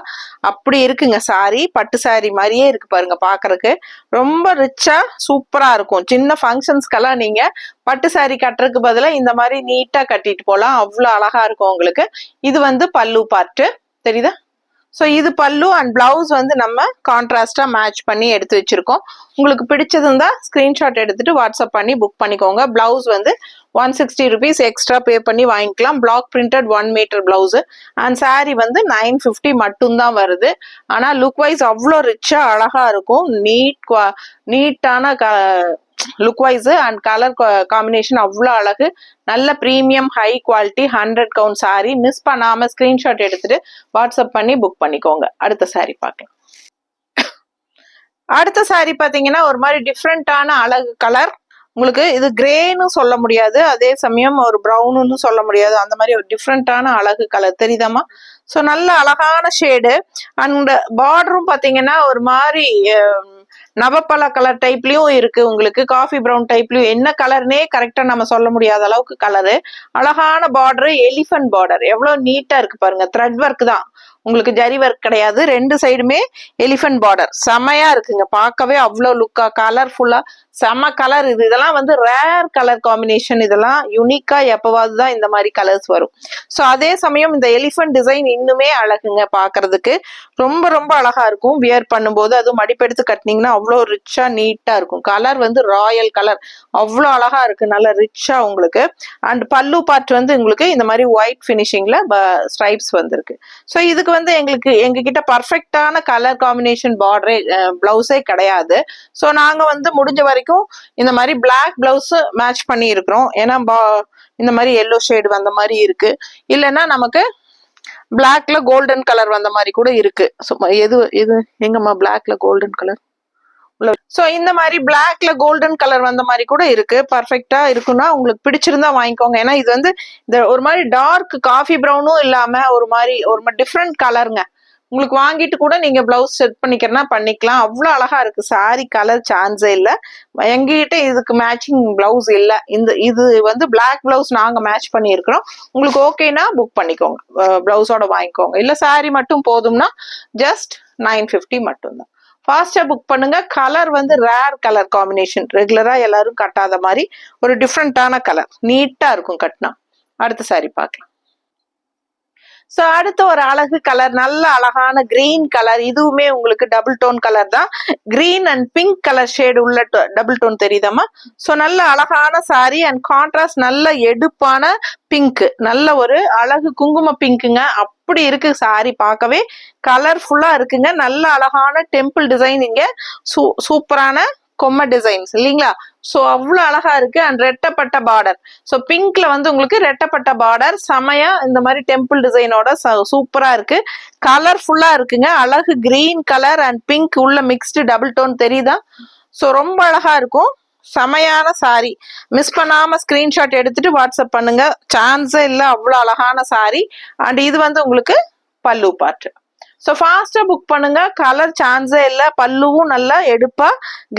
அப்படி இருக்குங்க சாரி. பட்டு சாரி மாதிரியே இருக்கு பாருங்க பாக்குறதுக்கு. ரொம்ப ரிச்சா சூப்பரா இருக்கும். சின்ன ஃபங்க்ஷன்ஸ்க்கெல்லாம் நீங்க பட்டு சாரி கட்டுறதுக்கு பதிலாக இந்த மாதிரி நீட்டா கட்டிட்டு போகலாம். அவ்வளோ அழகா இருக்கும் உங்களுக்கு. இது வந்து பல்லு பார்ட்டு தெரியுதா? ஸோ இது பல்லு அண்ட் பிளவுஸ் வந்து நம்ம கான்ட்ராஸ்டா மேட்ச் பண்ணி எடுத்து வச்சிருக்கோம். உங்களுக்கு பிடிச்சதுந்தா ஸ்கிரீன்ஷாட் எடுத்துட்டு வாட்ஸ்அப் பண்ணி புக் பண்ணிக்கோங்க. பிளவுஸ் வந்து 160 rupees எக்ஸ்ட்ரா பே பண்ணி வாங்கிக்கலாம். Black printed 1 metre blouse and sari வந்து 950 மட்டும்தான் வருது. ஆனா லுக் வைஸ் அவ்வளோ ரிச்சா அழகா இருக்கும். நீட்டான look wise and colour combination அவ்வளோ அழகு. நல்ல premium high quality 100 count sari. Miss பண்ணாம ஸ்கிரீன்ஷாட் எடுத்துட்டு வாட்ஸ்அப் பண்ணி புக் பண்ணிக்கோங்க. அடுத்த சாரி பார்க்கலாம். அடுத்த சாரி பாத்தீங்கன்னா ஒரு மாதிரி டிஃப்ரெண்டான அழகு கலர். உங்களுக்கு இது கிரேன்னு சொல்ல முடியாது, அதே சமயம் ஒரு ப்ரௌன்னு சொல்ல முடியாது. அந்த மாதிரி ஒரு டிஃப்ரெண்டான அழகு கலர் தெரியுதாமா? ஸோ நல்ல அழகான ஷேடு. அண்ட் பார்டரும் பாத்தீங்கன்னா ஒரு மாதிரி நவப்பழ கலர் டைப்லயும் இருக்கு, உங்களுக்கு காஃபி ப்ரௌன் டைப்லயும். என்ன கலர்னே கரெக்டா நம்ம சொல்ல முடியாத அளவுக்கு கலரு. அழகான பார்டர், எலிஃபன்ட் பார்டர். எவ்வளவு நீட்டா இருக்கு பாருங்க. த்ரெட் ஒர்க் தான், உங்களுக்கு ஜரி ஒர்க் கிடையாது. ரெண்டு சைடுமே எலிஃபன்ட் பார்டர். செமையா இருக்குங்க பார்க்கவே. அவ்வளோ லுக்கா கலர்ஃபுல்லா செம கலர். இதெல்லாம் வந்து ரேர் கலர் காம்பினேஷன். இதெல்லாம் யூனிக்கா எப்பவாவது தான் இந்த மாதிரி கலர்ஸ் வரும். ஸோ அதே சமயம் இந்த எலிஃபன்ட் டிசைன் இன்னுமே அழகுங்க பாக்குறதுக்கு. ரொம்ப ரொம்ப அழகா இருக்கும் வியர் பண்ணும்போது. அதுவும் மடிப்பெடுத்து கட்டினீங்கன்னா அவ்வளோ ரிச்சா நீட்டா இருக்கும். கலர் வந்து ராயல் கலர், அவ்வளோ அழகா இருக்கு, நல்ல ரிச்சா உங்களுக்கு. அண்ட் பல்லு பார்ட் வந்து உங்களுக்கு இந்த மாதிரி ஒயிட் பினிஷிங்ல ஸ்ட்ரைப்ஸ் வந்திருக்கு. ஸோ இதுக்கு வந்து எங்ககிட்ட பர்ஃபெக்டான கலர் காம்பினேஷன் பார்டரே பிளவுஸே கிடையாது. ஸோ நாங்க வந்து முடிஞ்ச வரைக்கும் இந்த மாதிரி பிளாக் பிளவுஸ் மேட்ச் பண்ணி இருக்கிறோம். ஏன்னா இந்த மாதிரி எல்லோ ஷேடு வந்த மாதிரி இருக்கு, இல்லைன்னா நமக்கு பிளாக்ல கோல்டன் கலர் வந்த மாதிரி கூட இருக்கு. எது எங்கம்மா பிளாக்ல கோல்டன் கலர்? ஸோ இந்த மாதிரி பிளாக்ல கோல்டன் கலர் வந்த மாதிரி கூட இருக்கு. பர்ஃபெக்டா இருக்குன்னா உங்களுக்கு பிடிச்சிருந்தா வாங்கிக்கோங்க. ஏன்னா இது வந்து இந்த ஒரு மாதிரி டார்க் காஃபி ப்ரௌனும் இல்லாம ஒரு மாதிரி டிஃப்ரெண்ட் கலருங்க. உங்களுக்கு வாங்கிட்டு கூட நீங்க பிளவுஸ் செட் பண்ணிக்கிறனா பண்ணிக்கலாம். அவ்வளோ அழகா இருக்கு சாரி. கலர் சான்ஸே இல்லை. எங்ககிட்ட இதுக்கு மேட்சிங் பிளவுஸ் இல்லை. இது வந்து பிளாக் பிளவுஸ் நாங்க மேட்ச் பண்ணி இருக்கிறோம். உங்களுக்கு ஓகேனா புக் பண்ணிக்கோங்க, பிளவுஸோட வாங்கிக்கோங்க. இல்ல சாரி மட்டும் போதும்னா ஜஸ்ட் 950 மட்டும்தான். ஃபாஸ்டா புக் பண்ணுங்க. கலர் வந்து ரேர் கலர் காம்பினேஷன், ரெகுலரா எல்லாரும் கட்டாத மாதிரி ஒரு டிஃப்ரெண்டான கலர், நீட்டா இருக்கும் கட்டினா. அடுத்த சாரி பார்க்கலாம். ஸோ அடுத்த ஒரு அழகு கலர், நல்ல அழகான கிரீன் கலர். இதுவுமே உங்களுக்கு டபுள் டோன் கலர் தான். Green and pink colour shade உள்ள டபுள் டோன் தெரியுதாமா? ஸோ நல்ல அழகான சாரி அண்ட் கான்ட்ராஸ்ட் நல்ல எடுப்பான பிங்க், நல்ல ஒரு அழகு குங்கும பிங்க்குங்க. அப்படி இருக்கு சாரி பார்க்கவே. கலர்ஃபுல்லா இருக்குங்க. நல்ல அழகான டெம்பிள் டிசைன் இங்க. சூப்பரான கொம்ம டிசைன்ஸ் இல்லைங்களா? ஸோ அவ்வளோ அழகா இருக்கு. அண்ட் ரெட்டப்பட்ட பார்டர். ஸோ பிங்க்ல வந்து உங்களுக்கு ரெட்டப்பட்ட பார்டர் செமையா இந்த மாதிரி டெம்பிள் டிசைனோட சூப்பரா இருக்கு. கலர்ஃபுல்லா இருக்குங்க. அழகு கிரீன் கலர் அண்ட் பிங்க் உள்ள மிக்ஸ்டு டபுள் டோன் தெரியுதா? ஸோ ரொம்ப அழகா இருக்கும். செமையான சாரி. மிஸ் பண்ணாம ஸ்கிரீன்ஷாட் எடுத்துட்டு வாட்ஸ்அப் பண்ணுங்க. சான்ஸே இல்லை, அவ்வளோ அழகான சாரி. அண்ட் இது வந்து உங்களுக்கு பல்லு பார்ட். ஸோ ஃபாஸ்டா புக் பண்ணுங்க. கலர் சான்ஸே இல்லை. பல்லுவும் நல்லா எடுப்பா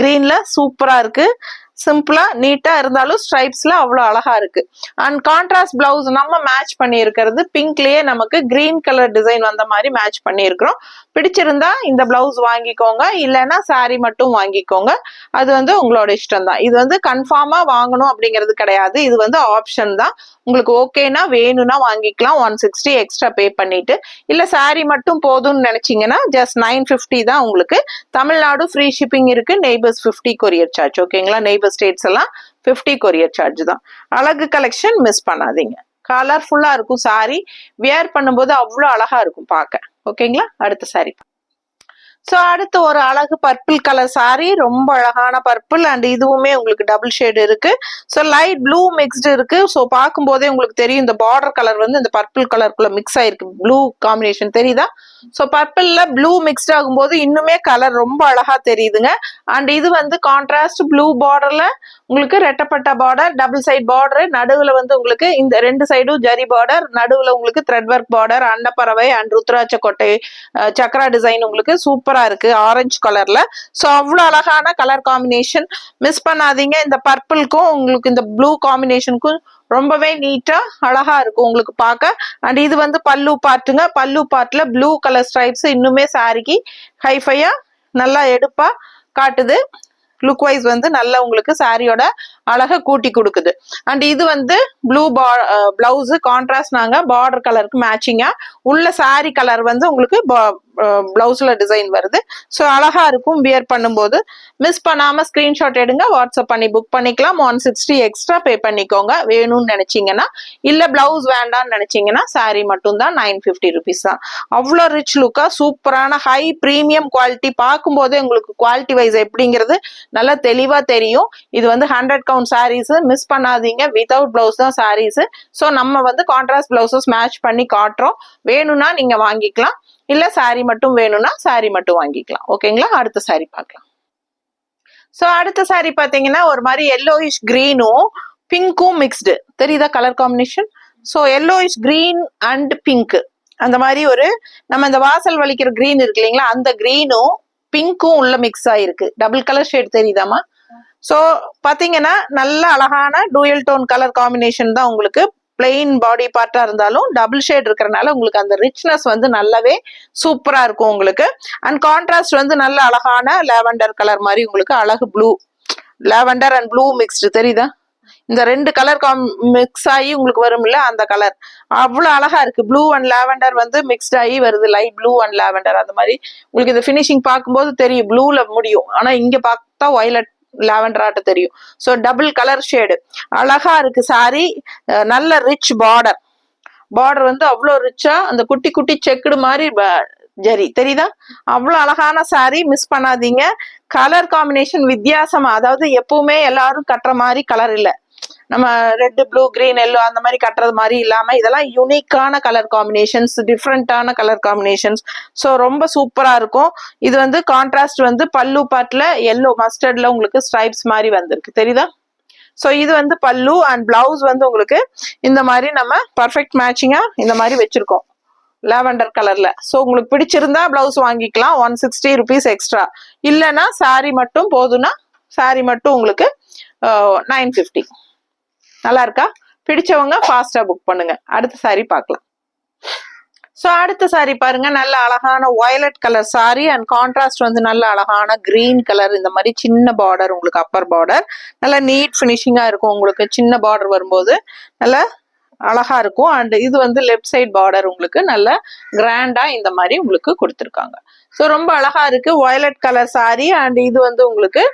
கிரீன்ல சூப்பரா இருக்கு. சிம்பிளா நீட்டா இருந்தாலும் ஸ்ட்ரைப்ஸ்ல அவ்வளோ அழகா இருக்கு. அண்ட் கான்ட்ராஸ்ட் பிளவுஸ் நம்ம மேட்ச் பண்ணி இருக்கிறது பிங்க்லயே நமக்கு கிரீன் கலர் டிசைன் வந்த மாதிரி மேட்ச் பண்ணி இருக்கிறோம். பிடிச்சிருந்தா இந்த பிளவுஸ் வாங்கிக்கோங்க, இல்லைன்னா சாரி மட்டும் வாங்கிக்கோங்க. அது வந்து உங்களோட இஷ்டம் தான். இது வந்து கன்ஃபார்மா வாங்கணும் அப்படிங்கிறது கிடையாது. இது வந்து ஆப்ஷன் தான். உங்களுக்கு ஓகேனா வேணும்னா வாங்கிக்கலாம் 160 எக்ஸ்ட்ரா பே பண்ணிட்டு. இல்ல சாரி மட்டும் போதும்னு நினைச்சீங்கன்னா ஜஸ்ட் 950 தான். உங்களுக்கு தமிழ்நாடு ஃப்ரீ ஷிப்பிங் இருக்கு. Neighbours 50 courier charge. ஓகேங்களா? நெய்பர் ஸ்டேட்ஸ் எல்லாம் 50 கொரியர் சார்ஜ் தான். அழகு கலெக்ஷன் மிஸ் பண்ணாதீங்க. கலர்ஃபுல்லா இருக்கும் சாரி. வியர் பண்ணும்போது அவ்வளோ அழகா இருக்கும் பார்க்க. ஓகேங்களா? அடுத்த சாரி. ஸோ அடுத்து ஒரு அழகு பர்பிள் கலர் சாரி. ரொம்ப அழகான பர்பிள் அண்ட் இதுவுமே உங்களுக்கு டபுள் ஷேடு இருக்கு. ஸோ லைட் ப்ளூ மிக்ஸ்டு இருக்கு. ஸோ பார்க்கும் போதே உங்களுக்கு தெரியும் இந்த பார்டர் கலர் வந்து இந்த பர்பிள் கலருக்குள்ள மிக்ஸ் ஆயிருக்கு. ப்ளூ காம்பினேஷன் தெரியுதா? ஸோ பர்பிள்ல ப்ளூ மிக்ஸ்ட் ஆகும்போது இன்னுமே கலர் ரொம்ப அழகா தெரியுதுங்க. அண்ட் இது வந்து கான்ட்ராஸ்ட் ப்ளூ பார்டர்ல உங்களுக்கு ரெட்டப்பட்ட பார்டர், டபுள் சைட் பார்டர், நடுவுல வந்து உங்களுக்கு இந்த 2 சைடும் ஜரி பார்டர், நடுவுல உங்களுக்கு த்ரெட் ஒர்க் பார்டர், அன்னப்பறவை அண்ட் ருத்ராட்ச கொட்டை சக்ரா டிசைன் உங்களுக்கு சூப்பரா இருக்கு ஆரஞ்சு கலர்ல. ஸோ அவ்வளோ அழகான கலர் காம்பினேஷன், மிஸ் பண்ணாதீங்க. இந்த பர்பிள்க்கும் உங்களுக்கு இந்த ப்ளூ காம்பினேஷனுக்கும் ரொம்பவே நீட்டா அழகா இருக்கும் உங்களுக்கு பார்க்க. அண்ட் இது வந்து பல்லு பார்ட்டுங்க. பல்லு பார்ட்ல ப்ளூ கலர் ஸ்ட்ரைப்ஸ் இன்னுமே சாரிக்கு ஹைஃபையா நல்லா எடுப்பா காட்டுது. லுக் வைஸ் வந்து நல்ல உங்களுக்கு சாரியோட அழகை கூட்டி கொடுக்குது. அண்ட் இது வந்து ப்ளூ பிளவுஸ் கான்ட்ராஸ்ட் நாங்க பார்டர் கலருக்கு மேட்சிங்கா உள்ள சாரி கலர் வந்து உங்களுக்கு பிளவுஸ்ல டிசைன் வருது. ஸோ அழகா இருக்கும் வியர் பண்ணும்போது. மிஸ் பண்ணாம ஸ்கிரீன்ஷாட் எடுங்க, வாட்ஸ்அப் பண்ணி புக் பண்ணிக்கலாம். 160 எக்ஸ்ட்ரா பே பண்ணிக்கோங்க வேணும்னு நினைச்சீங்கன்னா. இல்ல பிளவுஸ் வேண்டாம்னு நினைச்சீங்கன்னா சாரி மட்டும் தான் 950 ருபீஸ் தான். அவ்வளோ ரிச் லுக்கா சூப்பரான ஹை ப்ரீமியம் குவாலிட்டி. பார்க்கும்போதே உங்களுக்கு குவாலிட்டி வைஸ் எப்படிங்கிறது நல்லா தெளிவா தெரியும். இது வந்து 100 கவுண்ட் சாரீஸ், மிஸ் பண்ணாதீங்க. வித்தவுட் பிளவுஸ் தான் சாரீஸ். ஸோ நம்ம வந்து கான்ட்ராஸ்ட் பிளவுசஸ் மேட்ச் பண்ணி காட்டுறோம். வேணும்னா நீங்க வாங்கிக்கலாம், இல்ல சாரி மட்டும் வேணும்னா சாரி மட்டும் வாங்கிக்கலாம். ஓகேங்களா? அடுத்த சாரி பார்க்கலாம். ஸோ அடுத்த சாரி பாத்தீங்கன்னா ஒரு மாதிரி எல்லோயிஷ் கிரீனும் பிங்க்கும் மிக்ஸ்டு. தெரியுதா colour combination? So yellowish green and pink, அந்த மாதிரி ஒரு நம்ம இந்த வாசல் வலிக்கிற கிரீன் இருக்கு இல்லைங்களா, அந்த கிரீனும் பிங்க்கும் உள்ள மிக்ஸ் ஆயிருக்கு. டபுள் கலர் ஷேட் தெரியுதாமா? ஸோ பாத்தீங்கன்னா நல்ல அழகான டூயல் டோன் கலர் காம்பினேஷன் தான். உங்களுக்கு பிளெயின் பாடி பார்ட்டா இருந்தாலும் டபுள் ஷேட் இருக்கிறனால உங்களுக்கு அந்த ரிச்னஸ் வந்து நல்லாவே சூப்பரா இருக்கும் உங்களுக்கு. அண்ட் கான்ட்ராஸ்ட் வந்து நல்ல அழகான லாவெண்டர் கலர் மாதிரி உங்களுக்கு அழகு blue, lavender and blue mixed. தெரியுதா? இந்த 2 கலர் மிக்ஸ் ஆகி உங்களுக்கு வரும் இல்ல, அந்த கலர் அவ்வளவு அழகா இருக்கு. ப்ளூ அண்ட் லாவெண்டர் வந்து மிக்ஸ்ட் ஆகி வருது, லைட் ப்ளூ அண்ட் லாவெண்டர். அந்த மாதிரி உங்களுக்கு இந்த பினிஷிங் பார்க்கும்போது தெரியும் ப்ளூல முடியும், ஆனா இங்க பார்த்தா வயலட் லாவெண்டர் ஆட்ட தெரியும். ஸோ டபுள் கலர் ஷேடு அழகா இருக்கு சாரி. நல்ல ரிச் பார்டர், பார்டர் வந்து அவ்வளோ ரிச்சா அந்த குட்டி குட்டி செக்குடு மாதிரி ஜரி தெரியுதா? அவ்வளோ அழகான சாரி, மிஸ் பண்ணாதீங்க. கலர் காம்பினேஷன் வித்தியாசமா, அதாவது எப்பவுமே எல்லாரும் கட்டுற மாதிரி கலர் இல்லை. நம்ம ரெட் ப்ளூ கிரீன் எல்லோ அந்த மாதிரி கட்டுறது மாதிரி இல்லாம இதெல்லாம் யூனிக்கான கலர் காம்பினேஷன்ஸ், டிஃப்ரெண்டான கலர் காம்பினேஷன்ஸ். ஸோ ரொம்ப சூப்பரா இருக்கும். இது வந்து கான்ட்ராஸ்ட் வந்து பல்லு பார்ட்ல எல்லோ மஸ்டர்ட்ல உங்களுக்கு ஸ்ட்ரைப்ஸ் மாதிரி வந்திருக்கு. தெரியுதா? ஸோ இது வந்து பல்லு அண்ட் பிளவுஸ் வந்து உங்களுக்கு இந்த மாதிரி நம்ம பர்ஃபெக்ட் மேட்சிங்கா இந்த மாதிரி வச்சிருக்கோம் லாவெண்டர் கலர்ல. ஸோ உங்களுக்கு பிடிச்சிருந்தா பிளவுஸ் வாங்கிக்கலாம், 160 ருபீஸ் எக்ஸ்ட்ரா. இல்லைன்னா சாரி மட்டும் போதுன்னா சாரி மட்டும் உங்களுக்கு 950. நல்லா இருக்கா? பிடிச்சவங்க ஃபாஸ்டா புக் பண்ணுங்க. அடுத்த சாரி பார்க்கலாம். ஸோ அடுத்த சாரி பாருங்க, நல்ல அழகான violet colour sorry and contrast வந்து நல்ல அழகான கிரீன் கலர். இந்த மாதிரி சின்ன பார்டர் உங்களுக்கு அப்பர் பார்டர் நல்ல நீட் ஃபினிஷிங்கா இருக்கும். உங்களுக்கு சின்ன பார்டர் வரும்போது நல்ல அழகா இருக்கும். அண்ட் இது வந்து லெஃப்ட் சைட் பார்டர் உங்களுக்கு நல்ல கிராண்டா இந்த மாதிரி உங்களுக்கு கொடுத்துருக்காங்க. ஸோ ரொம்ப அழகா இருக்கு. வயலட் கலர் சாரி அண்ட் இது வந்து உங்களுக்கு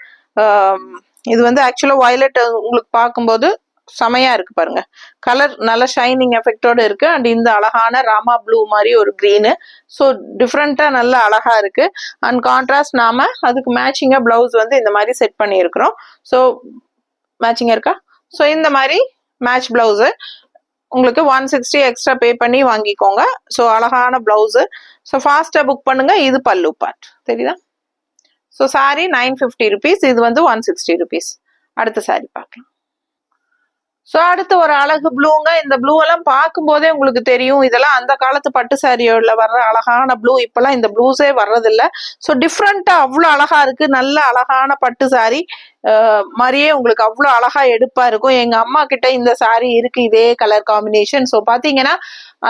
இது வந்து ஆக்சுவலா வயலட் உங்களுக்கு பார்க்கும்போது செமையா இருக்கு பாருங்க. கலர் நல்ல ஷைனிங் எஃபெக்டோட இருக்கு. அண்ட் இந்த அழகான ராமா ப்ளூ மாதிரி ஒரு கிரீனு. ஸோ டிஃப்ரெண்டா நல்ல அழகா இருக்கு. அண்ட் கான்ட்ராஸ்ட் நாம அதுக்கு மேட்சிங்கா பிளவுஸ் வந்து இந்த மாதிரி செட் பண்ணி இருக்கிறோம். ஸோ மேட்சிங்கா இருக்கா? ஸோ இந்த மாதிரி மேட்ச் பிளவுஸ் உங்களுக்கு 160 எக்ஸ்ட்ரா பே பண்ணி வாங்கிக்கோங்க. ஸோ அழகான பிளவுஸ். ஸோ ஃபாஸ்டா புக் பண்ணுங்க. இது பல்லு பார்ட் தெரியுதா? ஸோ சாரி 950 ருபீஸ், இது வந்து 160 ருபீஸ். அடுத்த சாரி பார்க்கலாம். ஸோ அடுத்து ஒரு அழகு ப்ளூங்க. இந்த ப்ளூ எல்லாம் பார்க்கும் போதே உங்களுக்கு தெரியும் இதெல்லாம் அந்த காலத்து பட்டு சாரியோட வர்ற அழகான ப்ளூ. இப்பெல்லாம் இந்த ப்ளூஸே வர்றதில்ல. ஸோ டிஃப்ரெண்டா அவ்வளோ அழகா இருக்கு. நல்ல அழகான பட்டு சாரி மாதிரியே உங்களுக்கு அவ்வளோ அழகா எடுப்பா இருக்கும். எங்க அம்மா கிட்ட இந்த சாரி இருக்கு இதே கலர் காம்பினேஷன். ஸோ பாத்தீங்கன்னா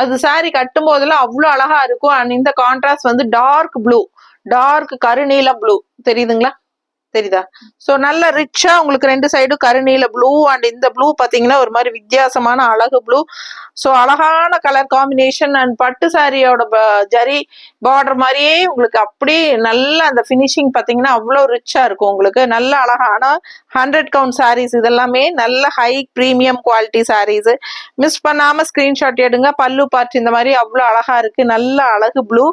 அது சாரி கட்டும் போதெல்லாம் அவ்வளோ அழகா இருக்கும். அண்ட் இந்த கான்ட்ராஸ்ட் வந்து டார்க் ப்ளூ, டார்க் கருநீல ப்ளூ தெரியுதுங்களா? தெரியுதா? சோ நல்ல ரிச்சா உங்களுக்கு 2 சைடும் கருநீல ப்ளூ அண்ட் இந்த ப்ளூ பாத்தீங்கன்னா ஒரு மாதிரி வித்தியாசமான அழகு ப்ளூ. சோ அழகான கலர் காம்பினேஷன் அண்ட் பட்டு சாரியோட ஜரி பார்டர் மாதிரியே உங்களுக்கு அப்படி நல்ல அந்த பினிஷிங் பாத்தீங்கன்னா அவ்வளவு ரிச்சா இருக்கும் உங்களுக்கு. நல்ல அழகான 100 கவுண்ட் சாரீஸ். இதெல்லாமே நல்ல high premium quality sarees. Miss பண்ணாம ஸ்கிரீன்ஷாட் எடுங்க. பல்லு பார்ட் இந்த மாதிரி அவ்வளவு அழகா இருக்கு. நல்ல அழகு ப்ளூ,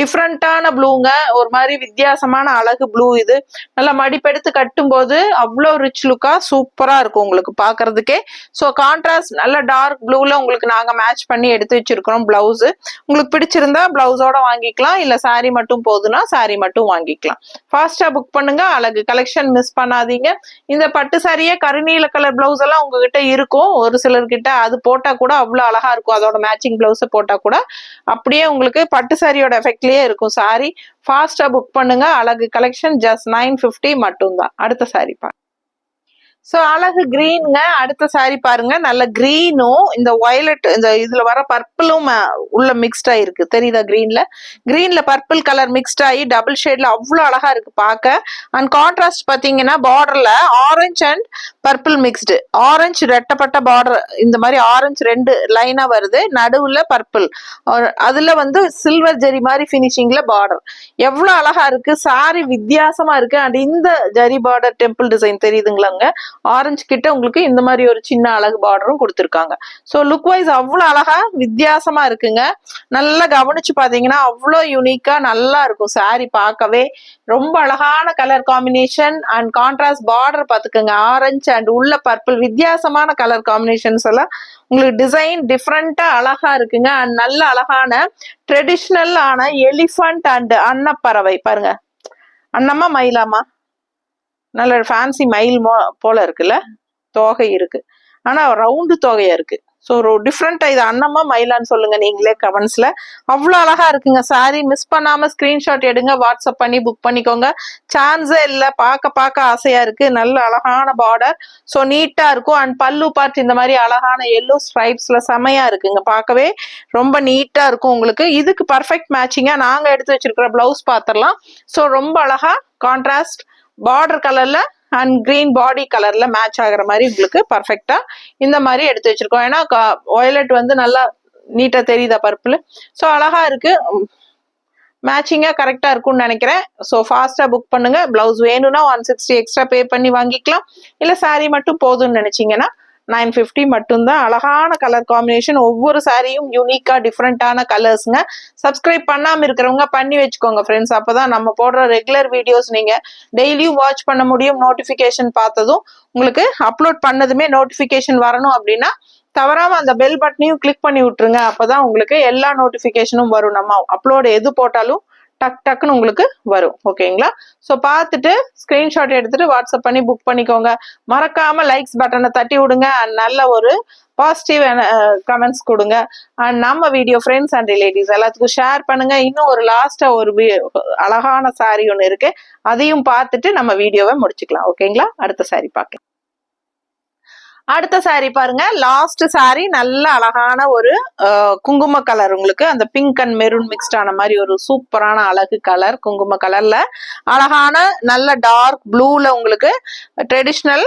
டிஃப்ரெண்டான ப்ளூங்க, ஒரு மாதிரி வித்தியாசமான அழகு ப்ளூ. இது நல்லா மடிப்பெடுத்து கட்டும் போது அவ்வளோ ரிச் லுக்கா சூப்பரா இருக்கும் உங்களுக்கு பாக்குறதுக்கே. ஸோ கான்ட்ராஸ்ட் நல்ல டார்க் ப்ளூல உங்களுக்கு நாங்க மேட்ச் பண்ணி எடுத்து வச்சிருக்கிறோம் பிளவுஸ். உங்களுக்கு பிடிச்சிருந்தா பிளவுஸோட வாங்கிக்கலாம், இல்ல சாரி மட்டும் போதுன்னா சாரி மட்டும் வாங்கிக்கலாம். ஃபாஸ்டா புக் பண்ணுங்க, அழகு கலெக்ஷன் மிஸ் பண்ணாதீங்க. இந்த பட்டு சாரியே கருநீல கலர் பிளவுஸ் எல்லாம் உங்ககிட்ட இருக்கும் ஒரு சிலர்கிட்ட, அது போட்டா கூட அவ்வளவு அழகா இருக்கும். அதோட மேட்சிங் பிளவுஸ் போட்டா கூட அப்படியே உங்களுக்கு பட்டு சாரியோட எஃபெக்ட்லயே இருக்கும் சாரி. ஃபாஸ்டா புக் பண்ணுங்க, அழகு கலெக்ஷன் ஜஸ்ட் 950 மட்டும் தான். அடுத்த சாரி பாருங்க. சோ அழகு கிரீனுங்க. அடுத்த சாரி பாருங்க, நல்ல கிரீனும் இந்த வயலட் இந்த இதுல வர பர்பிளும் உள்ள மிக்ஸ்ட் ஆயிருக்கு, தெரியுதா? கிரீன்ல பர்பிள் கலர் மிக்ஸ்ட் ஆகி டபுள் ஷேட்ல அவ்வளவு அழகா இருக்கு பார்க்க. அண்ட் கான்ட்ராஸ்ட் பாத்தீங்கன்னா பார்டர்ல orange and purple mixed, orange ரெட்டப்பட்ட பார்டர், இந்த மாதிரி ஆரஞ்சு 2 லைனா வருது, நடுவுல பர்பிள், அதுல வந்து சில்வர் ஜெரி மாதிரி பினிஷிங்ல பார்டர். எவ்வளவு அழகா இருக்கு சாரி, வித்தியாசமா இருக்கு. அண்ட் இந்த ஜெரி பார்டர் டெம்பிள் டிசைன் தெரியுதுங்களாங்க, ஆரஞ்சு கிட்ட உங்களுக்கு இந்த மாதிரி ஒரு சின்ன அழகு பார்டரும் கொடுத்துருக்காங்க. ஸோ லுக் வைஸ் அவ்வளோ அழகா வித்தியாசமா இருக்குங்க. நல்லா கவனிச்சு பாத்தீங்கன்னா அவ்வளோ யூனிக்கா நல்லா இருக்கும் சாரி பார்க்கவே. ரொம்ப அழகான colour combination and contrast border பாத்துக்கோங்க, ஆரஞ்சு அண்ட் உள்ள பர்பிள், வித்தியாசமான கலர் காம்பினேஷன்ஸ் எல்லாம் உங்களுக்கு டிசைன் டிஃப்ரெண்டா அழகா இருக்குங்க. அண்ட் நல்ல அழகான ட்ரெடிஷ்னல் ஆன எலிஃபண்ட் அண்ட் அன்னப்பறவை பாருங்க, அன்னம்மா மயிலாமா, நல்ல ஃபேன்சி மயில் போல இருக்குல்ல, தோகை இருக்கு, ஆனா ரவுண்டு தோகையா இருக்கு. ஸோ டிஃப்ரெண்டா, இது அன்னமா மயிலான்னு சொல்லுங்க நீங்களே கமெண்ட்ஸ்ல. அவ்வளோ அழகா இருக்குங்க சாரி. மிஸ் பண்ணாம ஸ்கிரீன்ஷாட் எடுங்க, வாட்ஸ்அப் பண்ணி புக் பண்ணிக்கோங்க. சான்ஸே இல்லை, பார்க்க ஆசையா இருக்கு. நல்ல அழகான பார்டர், ஸோ நீட்டா இருக்கும். அண்ட் பல்லு பார்ட் இந்த மாதிரி அழகான எல்லோ ஸ்ட்ரைப்ஸ்ல செமையா இருக்குங்க, பார்க்கவே ரொம்ப நீட்டா இருக்கும் உங்களுக்கு. இதுக்கு பர்ஃபெக்ட் மேட்சிங்கா நாங்க எடுத்து வச்சிருக்கிற பிளவுஸ் பார்த்துடலாம். ஸோ ரொம்ப அழகா கான்ட்ராஸ்ட் பார்டர் கலர்ல அண்ட் கிரீன் பாடி கலர்ல மேட்ச் ஆகுற மாதிரி உங்களுக்கு பர்ஃபெக்டா இந்த மாதிரி எடுத்து வச்சிருக்கோம். ஏன்னா வயலட் வந்து நல்லா நீட்டா தெரியுதா பர்பிள். ஸோ அழகா இருக்கு, மேட்சிங்கா கரெக்டா இருக்கும்னு நினைக்கிறேன். ஸோ ஃபாஸ்டா புக் பண்ணுங்க. பிளவுஸ் வேணும்னா 160 எக்ஸ்ட்ரா பே பண்ணி வாங்கிக்கலாம், இல்ல சாரி மட்டும் போதும்னு நினைச்சீங்கன்னா 950 மட்டும்தான். அழகான கலர் காம்பினேஷன், ஒவ்வொரு சாரியும் யூனிக்கா டிஃப்ரெண்டான கலர்ஸ்ங்க. சப்ஸ்கிரைப் பண்ணாம இருக்கிறவங்க பண்ணி வச்சுக்கோங்க ஃப்ரெண்ட்ஸ், அப்பதான் நம்ம போடுற ரெகுலர் வீடியோஸ் நீங்க டெய்லியும் வாட்ச் பண்ண முடியும். நோட்டிபிகேஷன் பார்த்ததும் உங்களுக்கு அப்லோட் பண்ணதுமே நோட்டிபிகேஷன் வரணும் அப்படின்னா தவறாம அந்த பெல் பட்டனையும் கிளிக் பண்ணி விட்டுருங்க, அப்பதான் உங்களுக்கு எல்லா நோட்டிபிகேஷனும் வரும். நம்ம அப்லோடு எது போட்டாலும் டக் டக்குன்னு உங்களுக்கு வரும். ஓகேங்களா? ஸோ பார்த்துட்டு ஸ்கிரீன்ஷாட் எடுத்துட்டு வாட்ஸ்அப் பண்ணி புக் பண்ணிக்கோங்க. மறக்காம லைக்ஸ் பட்டனை தட்டி விடுங்க அண்ட் நல்ல ஒரு பாசிட்டிவ் கமெண்ட்ஸ் கொடுங்க. அண்ட் நம்ம வீடியோ ஃப்ரெண்ட்ஸ் அண்ட் ரிலேட்டிவ்ஸ் எல்லாத்துக்கும் ஷேர் பண்ணுங்க. இன்னும் ஒரு லாஸ்டா ஒரு அழகான சாரி ஒன்று இருக்கு, அதையும் பார்த்துட்டு நம்ம வீடியோவை முடிச்சுக்கலாம். ஓகேங்களா? அடுத்த சாரி பார்க்கலாம். அடுத்த சாரி பாருங்க, லாஸ்ட் சாரி நல்ல அழகான ஒரு குங்கும கலர், உங்களுக்கு அந்த பிங்க் அண்ட் மெரூன் மிக்ஸ்ட் ஆன மாதிரி ஒரு சூப்பரான அழகு கலர், குங்கும கலர்ல அழகான நல்ல டார்க் ப்ளூல உங்களுக்கு ட்ரெடிஷ்னல்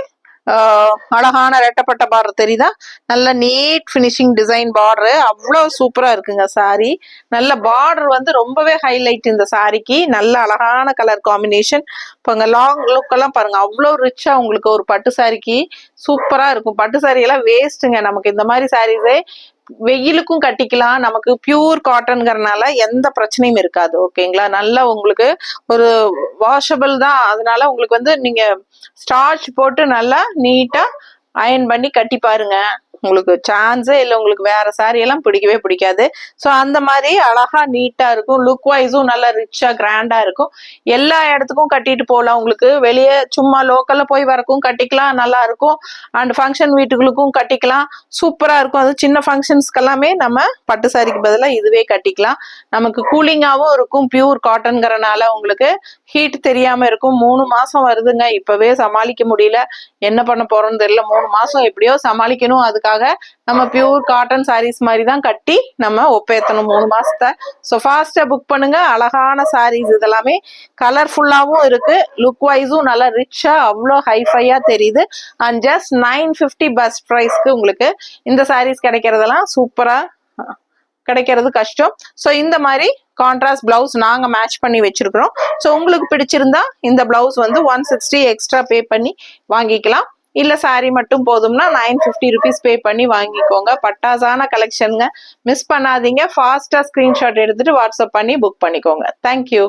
அழகான ரெட்டப்பட்ட பார்டர் தெரியுதா? நல்ல நீட் பினிஷிங் டிசைன் பார்டர், அவ்வளவு சூப்பரா இருக்குங்க சாரி. நல்ல பார்டர் வந்து ரொம்பவே ஹைலைட் இந்த சாரிக்கு. நல்ல அழகான கலர் காம்பினேஷன். இப்போ லாங் லுக் எல்லாம் பாருங்க, அவ்வளவு ரிச்சா உங்களுக்கு ஒரு பட்டு சாரிக்கு சூப்பரா இருக்கும். பட்டு சாரி எல்லாம் வேஸ்ட்டுங்க, நமக்கு இந்த மாதிரி சாரீஸே வெயிலுக்கும் கட்டிக்கலாம், நமக்கு பியூர் காட்டன்ங்கிறதுனால எந்த பிரச்சனையும் இருக்காது. ஓகேங்களா? நல்லா உங்களுக்கு ஒரு வாஷபிள் தான், அதனால உங்களுக்கு வந்து நீங்க ஸ்டார்ச் போட்டு நல்லா நீட்டா அயன் பண்ணி கட்டி பாருங்க, உங்களுக்கு சான்ஸே இல்லை, உங்களுக்கு வேற சாரி எல்லாம் பிடிக்கவே பிடிக்காது. ஸோ அந்த மாதிரி அழகா நீட்டா இருக்கும். லுக் வைஸும் நல்லா ரிச்சா கிராண்டா இருக்கும். எல்லா இடத்துக்கும் கட்டிட்டு போகலாம், உங்களுக்கு வெளியே சும்மா லோக்கல்ல போய் வரக்கும் கட்டிக்கலாம், நல்லா இருக்கும். அண்ட் ஃபங்க்ஷன் வீட்டுகளுக்கும் கட்டிக்கலாம், சூப்பரா இருக்கும். அது சின்ன ஃபங்க்ஷன்ஸ்க்கு எல்லாமே நம்ம பட்டு சாரிக்கு பதிலாக இதுவே கட்டிக்கலாம். நமக்கு கூலிங்காகவும் இருக்கும், பியூர் காட்டன்கிறனால உங்களுக்கு ஹீட் தெரியாம இருக்கும். 3 மாசம் வருதுங்க, இப்பவே சமாளிக்க முடியல, என்ன பண்ண போறோம்னு தெரியல. 3 மாசம் எப்படியோ சமாளிக்கணும், அதுக்காக நம்ம பியூர் காட்டன் சாரீஸ் மாதிரி தான் கட்டி நம்ம ஒப்பேத்தணும் 3 மாசத்தை. ஸோ ஃபாஸ்டா புக் பண்ணுங்க. அழகான சாரீஸ் இதெல்லாமே கலர்ஃபுல்லாவும் இருக்கு, லுக் வைஸும் நல்லா ரிச்சா அவ்வளோ ஹைஃபையா தெரியுது. அண்ட் ஜஸ்ட் 950 பெஸ்ட் ப்ரைஸ்க்கு உங்களுக்கு இந்த சாரீஸ் கிடைக்கிறதெல்லாம் சூப்பரா கிடைக்கிறது கஷ்டம். ஸோ இந்த மாதிரி கான்ட்ராஸ்ட் பிளவுஸ் நாங்க மேட்ச் பண்ணி வச்சிருக்கிறோம். ஸோ உங்களுக்கு பிடிச்சிருந்தா இந்த பிளவுஸ் வந்து 160 எக்ஸ்ட்ரா பே பண்ணி வாங்கிக்கலாம். இல்ல சாரி மட்டும் போதும்னா 950 rupees பே பண்ணி வாங்கிக்கோங்க. பட்டாசான கலெக்ஷனுங்க, மிஸ் பண்ணாதீங்க. ஃபாஸ்டா ஸ்கிரீன்ஷாட் எடுத்துட்டு வாட்ஸ்அப் பண்ணி புக் பண்ணிக்கோங்க. தேங்க்யூ.